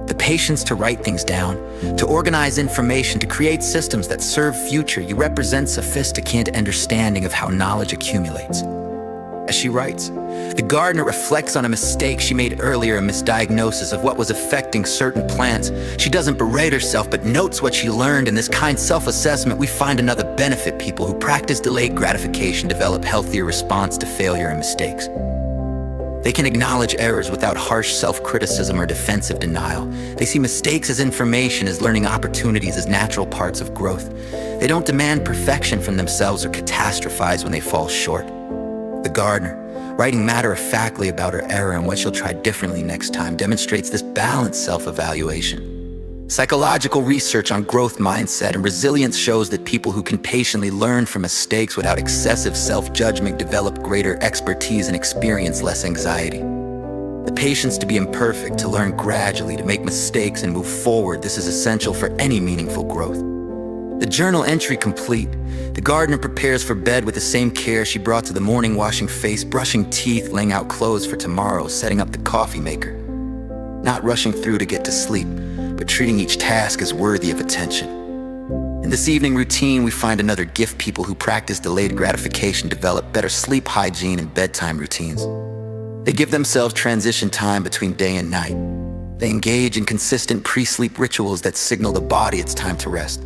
The patience to write things down, to organize information, to create systems that serve future, you represent sophisticated understanding of how knowledge accumulates. As she writes, the gardener reflects on a mistake she made earlier, a misdiagnosis of what was affecting certain plants. She doesn't berate herself, but notes what she learned. In this kind self-assessment, we find another benefit. People who practice delayed gratification develop healthier response to failure and mistakes. They can acknowledge errors without harsh self-criticism or defensive denial. They see mistakes as information, as learning opportunities, as natural parts of growth. They don't demand perfection from themselves or catastrophize when they fall short. The gardener, writing matter-of-factly about her error and what she'll try differently next time, demonstrates this balanced self-evaluation. Psychological research on growth mindset and resilience shows that people who can patiently learn from mistakes without excessive self-judgment develop greater expertise and experience less anxiety. The patience to be imperfect, to learn gradually, to make mistakes and move forward, this is essential for any meaningful growth. The journal entry complete, the gardener prepares for bed with the same care she brought to the morning, washing face, brushing teeth, laying out clothes for tomorrow, setting up the coffee maker. Not rushing through to get to sleep, but treating each task as worthy of attention. In this evening routine, we find another gift. People who practice delayed gratification develop better sleep hygiene and bedtime routines. They give themselves transition time between day and night. They engage in consistent pre-sleep rituals that signal the body it's time to rest.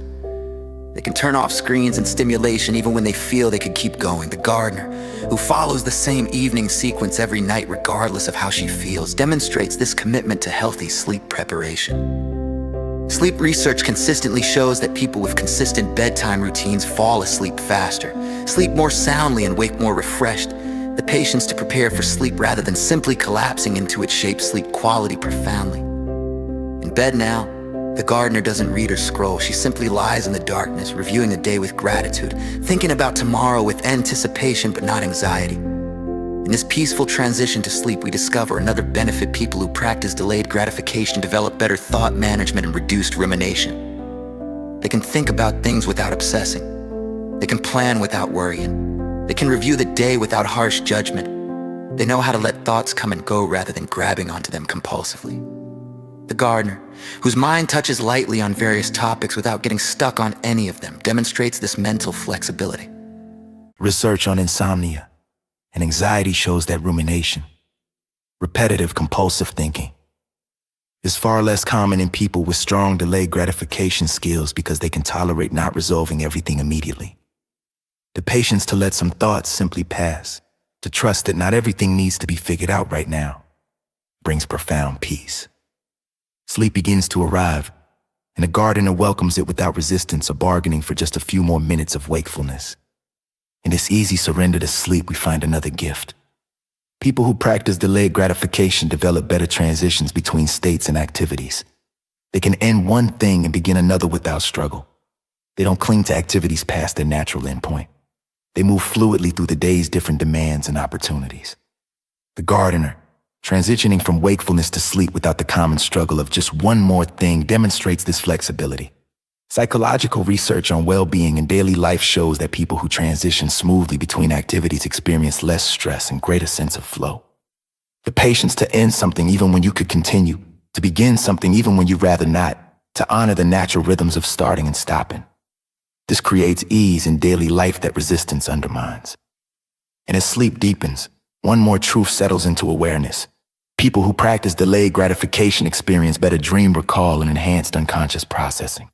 They can turn off screens and stimulation even when they feel they could keep going. The gardener, who follows the same evening sequence every night regardless of how she feels, demonstrates this commitment to healthy sleep preparation. Sleep research consistently shows that people with consistent bedtime routines fall asleep faster, sleep more soundly, and wake more refreshed. The patience to prepare for sleep rather than simply collapsing into it shapes sleep quality profoundly. In bed now, the gardener doesn't read or scroll. She simply lies in the darkness, reviewing the day with gratitude, thinking about tomorrow with anticipation but not anxiety. In this peaceful transition to sleep, we discover another benefit. People who practice delayed gratification develop better thought management and reduced rumination. They can think about things without obsessing. They can plan without worrying. They can review the day without harsh judgment. They know how to let thoughts come and go rather than grabbing onto them compulsively. The gardener, whose mind touches lightly on various topics without getting stuck on any of them, demonstrates this mental flexibility. Research on insomnia and anxiety shows that rumination, repetitive compulsive thinking, is far less common in people with strong delayed gratification skills because they can tolerate not resolving everything immediately. The patience to let some thoughts simply pass, to trust that not everything needs to be figured out right now, brings profound peace. Sleep begins to arrive, and the gardener welcomes it without resistance or bargaining for just a few more minutes of wakefulness. In this easy surrender to sleep, we find another gift. People who practice delayed gratification develop better transitions between states and activities. They can end one thing and begin another without struggle. They don't cling to activities past their natural endpoint. They move fluidly through the day's different demands and opportunities. The gardener, transitioning from wakefulness to sleep without the common struggle of just one more thing, demonstrates this flexibility. Psychological research on well-being and daily life shows that people who transition smoothly between activities experience less stress and greater sense of flow. The patience to end something even when you could continue, to begin something even when you'd rather not, to honor the natural rhythms of starting and stopping. This creates ease in daily life that resistance undermines. And as sleep deepens, one more truth settles into awareness. People who practice delayed gratification experience better dream recall and enhanced unconscious processing.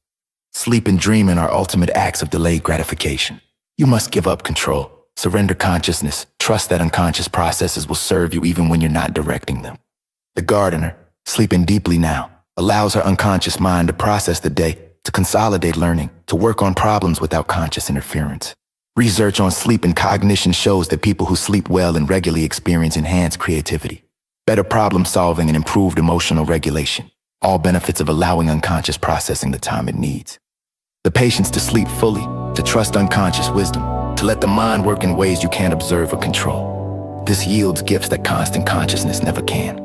Sleep and dreaming are ultimate acts of delayed gratification. You must give up control, surrender consciousness, trust that unconscious processes will serve you even when you're not directing them. The gardener, sleeping deeply now, allows her unconscious mind to process the day, to consolidate learning, to work on problems without conscious interference. Research on sleep and cognition shows that people who sleep well and regularly experience enhanced creativity, better problem solving, and improved emotional regulation. All benefits of allowing unconscious processing the time it needs. The patience to sleep fully, to trust unconscious wisdom, to let the mind work in ways you can't observe or control. This yields gifts that constant consciousness never can.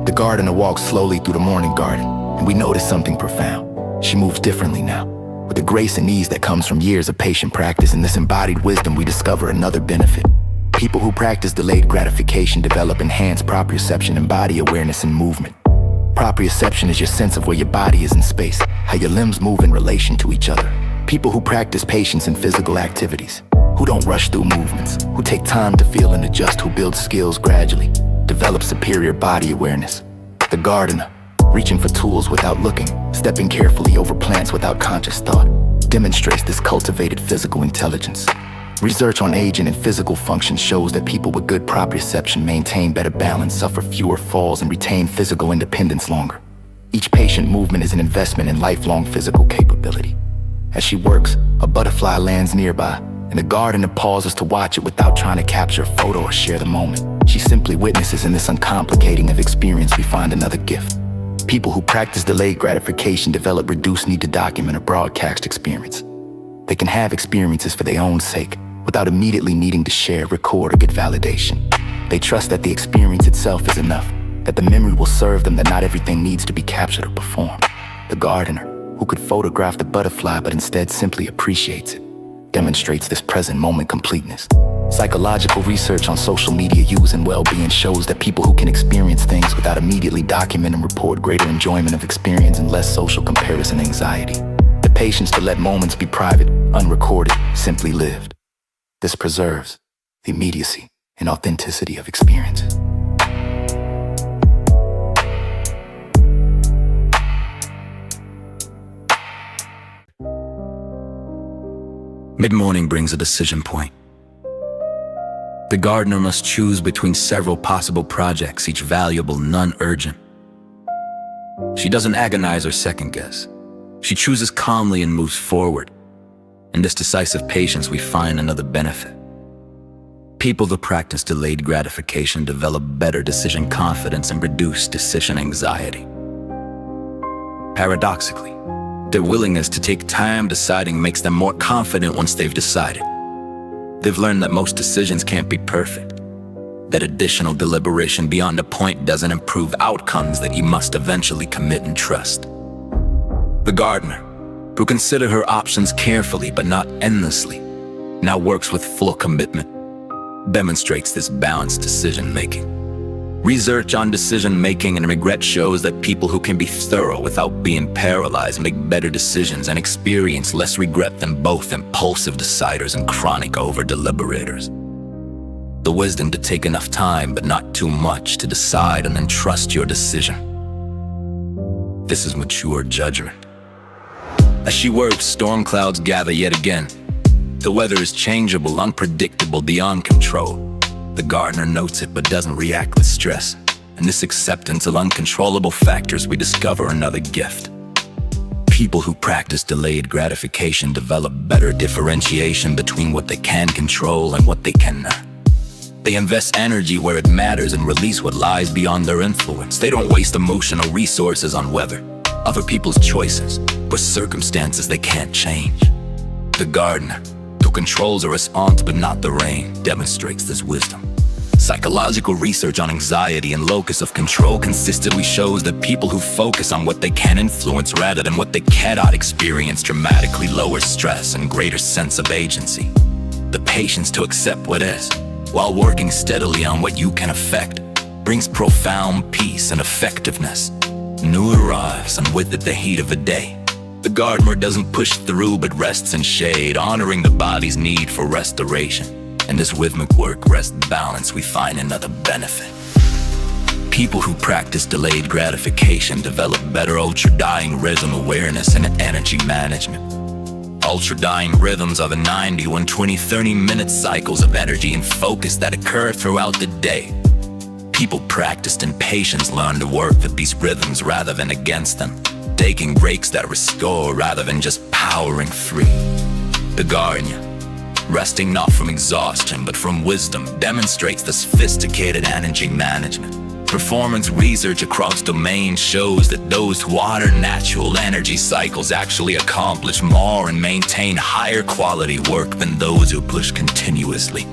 The gardener walks slowly through the morning garden, and we notice something profound. She moves differently now. With the grace and ease that comes from years of patient practice and this embodied wisdom, we discover another benefit. People who practice delayed gratification develop enhanced proprioception and body awareness and movement. Proprioception is your sense of where your body is in space, how your limbs move in relation to each other. People who practice patience in physical activities who don't rush through movements, who take time to feel and adjust, who build skills gradually, develop superior body awareness. The gardener, reaching for tools without looking, stepping carefully over plants without conscious thought, demonstrates this cultivated physical intelligence. Research on aging and physical function shows that people with good proprioception maintain better balance, suffer fewer falls, and retain physical independence longer. Each patient movement is an investment in lifelong physical capability. As she works, a butterfly lands nearby, and the gardener pauses to watch it without trying to capture a photo or share the moment. She simply witnesses. In this uncomplicating of experience, we find another gift. People who practice delayed gratification develop reduced need to document or broadcast experience. They can have experiences for their own sake, without immediately needing to share, record, or get validation. They trust that the experience itself is enough, that the memory will serve them, that not everything needs to be captured or performed. The gardener, who could photograph the butterfly but instead simply appreciates it, demonstrates this present moment completeness. Psychological research on social media use and well-being shows that people who can experience things without immediately document and report greater enjoyment of experience and less social comparison anxiety. The patience to let moments be private, unrecorded, simply lived. This preserves the immediacy and authenticity of experiences. Mid-morning brings a decision point. The gardener must choose between several possible projects, each valuable, none urgent. She doesn't agonize or second-guess. She chooses calmly and moves forward. In this decisive patience, we find another benefit. People that practice delayed gratification develop better decision confidence and reduce decision anxiety. Paradoxically, their willingness to take time deciding makes them more confident once they've decided. They've learned that most decisions can't be perfect, that additional deliberation beyond a point doesn't improve outcomes that you must eventually commit and trust. The gardener, who considered her options carefully but not endlessly, now works with full commitment, demonstrates this balanced decision-making. Research on decision-making and regret shows that people who can be thorough without being paralyzed make better decisions and experience less regret than both impulsive deciders and chronic over-deliberators. The wisdom to take enough time but not too much to decide and then trust your decision. This is mature judgment. As she works, storm clouds gather yet again. The weather is changeable, unpredictable, beyond control. The gardener notes it but doesn't react with stress. In this acceptance of uncontrollable factors, we discover another gift. People who practice delayed gratification develop better differentiation between what they can control and what they cannot. They invest energy where it matters and release what lies beyond their influence. They don't waste emotional resources on weather, other people's choices, or circumstances they can't change. The gardener, who controls a response but not the rain, demonstrates this wisdom. Psychological research on anxiety and locus of control consistently shows that people who focus on what they can influence rather than what they cannot experience dramatically lower stress and greater sense of agency. The patience to accept what is, while working steadily on what you can affect, brings profound peace and effectiveness. New arrives, and with it the heat of a day. The gardener doesn't push through but rests in shade, honoring the body's need for restoration. In this rhythmic work, rest balance, we find another benefit. People who practice delayed gratification develop better ultradian rhythm awareness and energy management. Ultradian rhythms are the 90, 120, 30-minute cycles of energy and focus that occur throughout the day. People practiced in patience learn to work with these rhythms rather than against them, taking breaks that restore rather than just powering through. The gardener, resting not from exhaustion but from wisdom, demonstrates the sophisticated energy management. Performance research across domains shows that those who honor natural energy cycles actually accomplish more and maintain higher quality work than those who push continuously.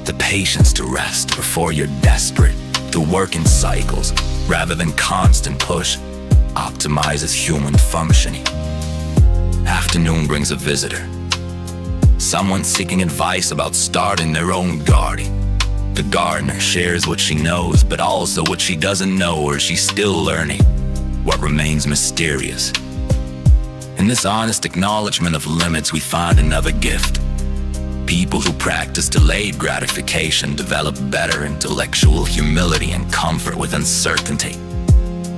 The patience to rest before you're desperate, to work in cycles rather than constant push, optimizes human functioning. Afternoon brings a visitor. Someone seeking advice about starting their own garden. The gardener shares what she knows, but also what she doesn't know or she's still learning, what remains mysterious. In this honest acknowledgement of limits, we find another gift. People who practice delayed gratification develop better intellectual humility and comfort with uncertainty.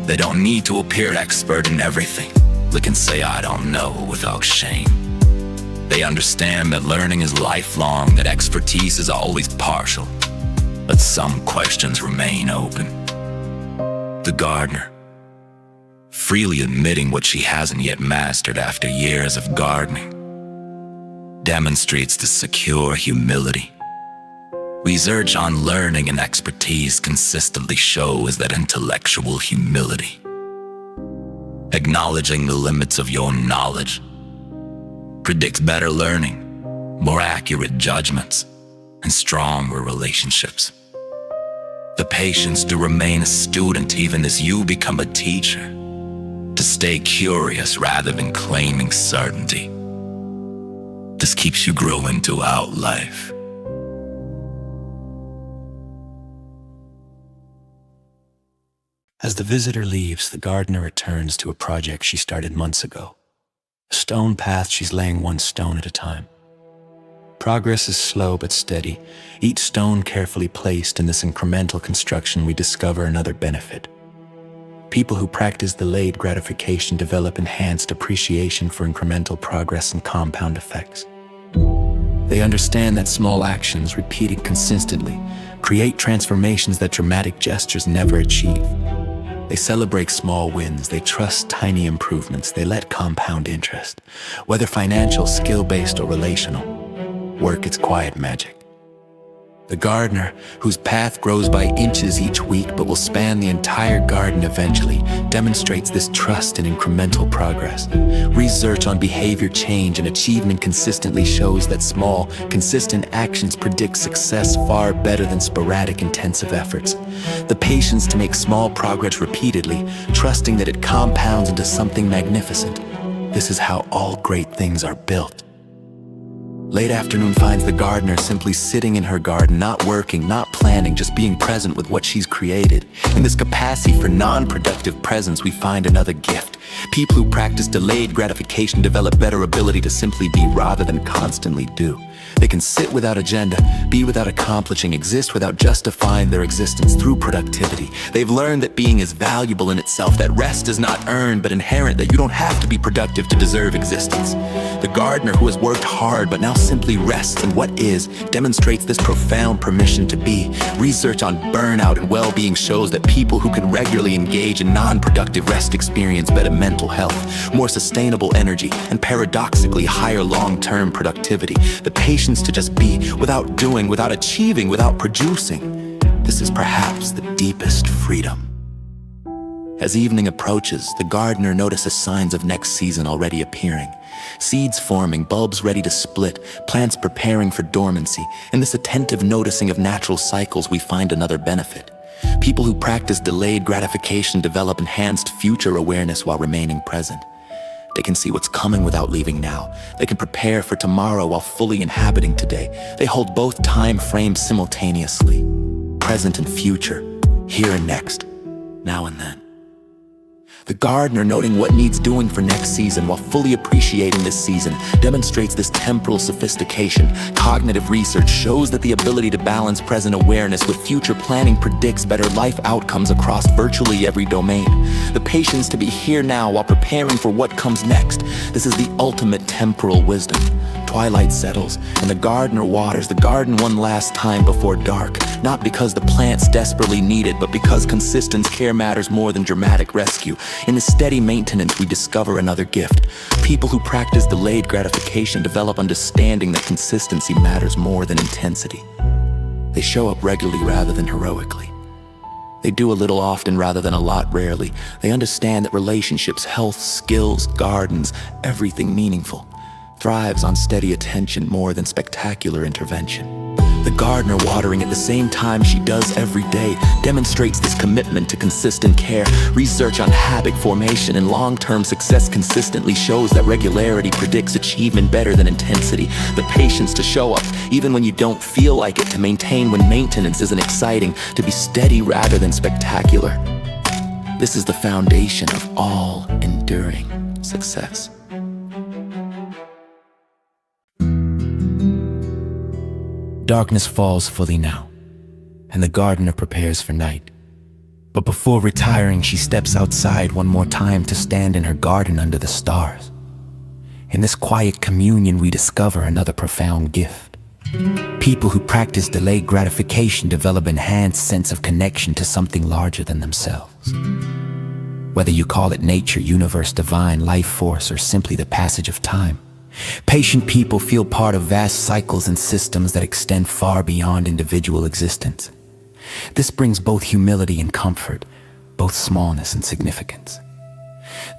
They don't need to appear expert in everything. They can say, "I don't know," without shame. They understand that learning is lifelong, that expertise is always partial, but some questions remain open. The gardener, freely admitting what she hasn't yet mastered after years of gardening, demonstrates this secure humility. Research on learning and expertise consistently shows that intellectual humility, acknowledging the limits of your knowledge, predicts better learning, more accurate judgments, and stronger relationships. The patience to remain a student even as you become a teacher, to stay curious rather than claiming certainty. This keeps you growing throughout life. As the visitor leaves, the gardener returns to a project she started months ago. A stone path she's laying one stone at a time. Progress is slow but steady. Each stone carefully placed in this incremental construction, we discover another benefit. People who practice delayed gratification develop enhanced appreciation for incremental progress and compound effects. They understand that small actions, repeated consistently, create transformations that dramatic gestures never achieve. They celebrate small wins, they trust tiny improvements, they let compound interest, whether financial, skill-based, or relational, work its quiet magic. The gardener, whose path grows by inches each week but will span the entire garden eventually, demonstrates this trust in incremental progress. Research on behavior change and achievement consistently shows that small, consistent actions predict success far better than sporadic, intensive efforts. The patience to make small progress repeatedly, trusting that it compounds into something magnificent. This is how all great things are built. Late afternoon finds the gardener simply sitting in her garden, not working, not planning, just being present with what she's created. In this capacity for non-productive presence, we find another gift. People who practice delayed gratification develop better ability to simply be rather than constantly do. They can sit without agenda, be without accomplishing, exist without justifying their existence through productivity. They've learned that being is valuable in itself, that rest is not earned but inherent, that you don't have to be productive to deserve existence. The gardener who has worked hard but now simply rests in what is demonstrates this profound permission to be. Research on burnout and well-being shows that people who can regularly engage in non-productive rest experience better mental health, more sustainable energy, and paradoxically higher long-term productivity. The patience to just be without doing, without achieving, without producing. This is perhaps the deepest freedom. As evening approaches, the gardener notices signs of next season already appearing. Seeds forming, bulbs ready to split, plants preparing for dormancy. In this attentive noticing of natural cycles, we find another benefit. People who practice delayed gratification develop enhanced future awareness while remaining present. They can see what's coming without leaving now. They can prepare for tomorrow while fully inhabiting today. They hold both time frames simultaneously, present and future, here and next, now and then. The gardener, noting what needs doing for next season while fully appreciating this season, demonstrates this temporal sophistication. Cognitive research shows that the ability to balance present awareness with future planning predicts better life outcomes across virtually every domain. The patience to be here now while preparing for what comes next. This is the ultimate temporal wisdom. Twilight settles, and the gardener waters the garden one last time before dark, not because the plants desperately need it, but because consistent care matters more than dramatic rescue. In the steady maintenance, we discover another gift. People who practice delayed gratification develop understanding that consistency matters more than intensity. They show up regularly rather than heroically. They do a little often rather than a lot rarely. They understand that relationships, health, skills, gardens, everything meaningful thrives on steady attention more than spectacular intervention. The gardener, watering at the same time she does every day, demonstrates this commitment to consistent care. Research on habit formation and long-term success consistently shows that regularity predicts achievement better than intensity. The patience to show up even when you don't feel like it, to maintain when maintenance isn't exciting, to be steady rather than spectacular. This is the foundation of all enduring success. Darkness falls fully now, and the gardener prepares for night. But before retiring, she steps outside one more time to stand in her garden under the stars. In this quiet communion, we discover another profound gift. People who practice delayed gratification develop an enhanced sense of connection to something larger than themselves. Whether you call it nature, universe, divine, life force, or simply the passage of time, patient people feel part of vast cycles and systems that extend far beyond individual existence. This brings both humility and comfort, both smallness and significance.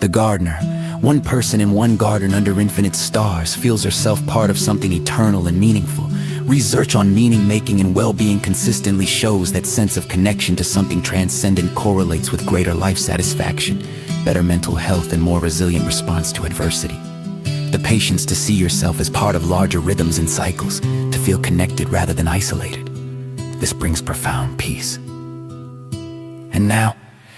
The gardener, one person in one garden under infinite stars, feels herself part of something eternal and meaningful. Research on meaning-making and well-being consistently shows that sense of connection to something transcendent correlates with greater life satisfaction, better mental health, and more resilient response to adversity. The patience to see yourself as part of larger rhythms and cycles, to feel connected rather than isolated. This brings profound peace. And now,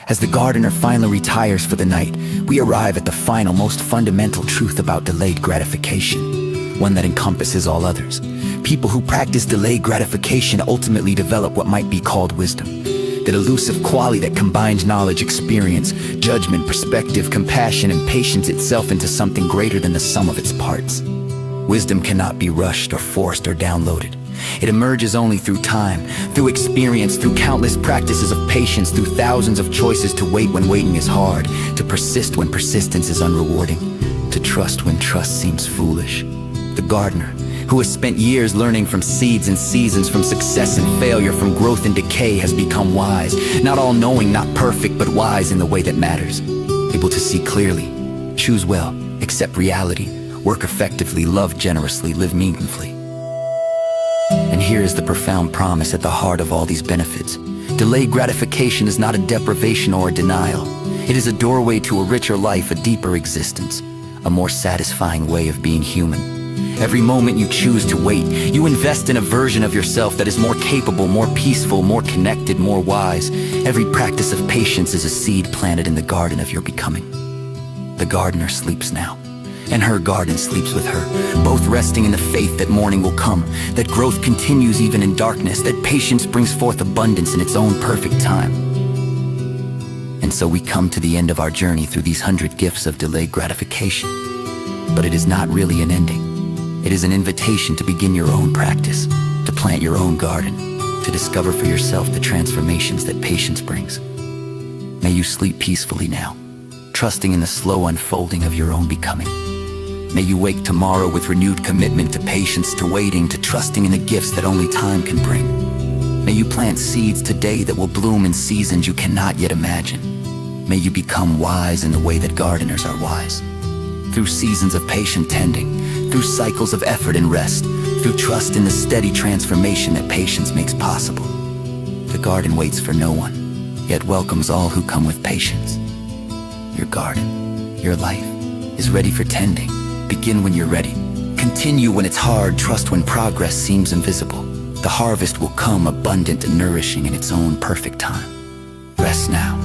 as the gardener finally retires for the night, we arrive at the final, most fundamental truth about delayed gratification, one that encompasses all others. People who practice delayed gratification ultimately develop what might be called wisdom, that elusive quality that combines knowledge, experience, judgment, perspective, compassion, and patience itself into something greater than the sum of its parts. Wisdom cannot be rushed or forced or downloaded. It emerges only through time, through experience, through countless practices of patience, through thousands of choices to wait when waiting is hard, to persist when persistence is unrewarding, to trust when trust seems foolish. The gardener, who has spent years learning from seeds and seasons, from success and failure, from growth and decay, has become wise, not all-knowing, not perfect, but wise in the way that matters, able to see clearly, choose well, accept reality, work effectively, love generously, live meaningfully. And here is the profound promise at the heart of all these benefits. Delayed gratification is not a deprivation or a denial. It is a doorway to a richer life, a deeper existence, a more satisfying way of being human. Every moment you choose to wait, you invest in a version of yourself that is more capable, more peaceful, more connected, more wise. Every practice of patience is a seed planted in the garden of your becoming. The gardener sleeps now, and her garden sleeps with her, both resting in the faith that morning will come, that growth continues even in darkness, that patience brings forth abundance in its own perfect time. And so we come to the end of our journey through these 100 gifts of delayed gratification. But it is not really an ending. It is an invitation to begin your own practice, to plant your own garden, to discover for yourself the transformations that patience brings. May you sleep peacefully now, trusting in the slow unfolding of your own becoming. May you wake tomorrow with renewed commitment to patience, to waiting, to trusting in the gifts that only time can bring. May you plant seeds today that will bloom in seasons you cannot yet imagine. May you become wise in the way that gardeners are wise. Through seasons of patient tending, through cycles of effort and rest, through trust in the steady transformation that patience makes possible. The garden waits for no one, yet welcomes all who come with patience. Your garden, your life, is ready for tending. Begin when you're ready. Continue when it's hard. Trust when progress seems invisible. The harvest will come abundant and nourishing in its own perfect time. Rest now.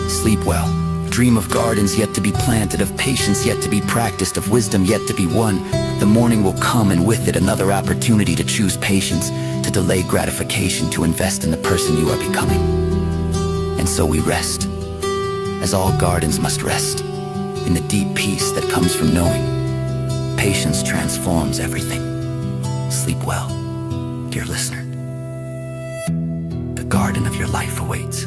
Sleep well. Dream of gardens yet to be planted, of patience yet to be practiced, of wisdom yet to be won. The morning will come, and with it another opportunity to choose patience, to delay gratification, to invest in the person you are becoming. And so we rest, as all gardens must rest, in the deep peace that comes from knowing patience transforms everything. Sleep well, dear listener. The garden of your life awaits.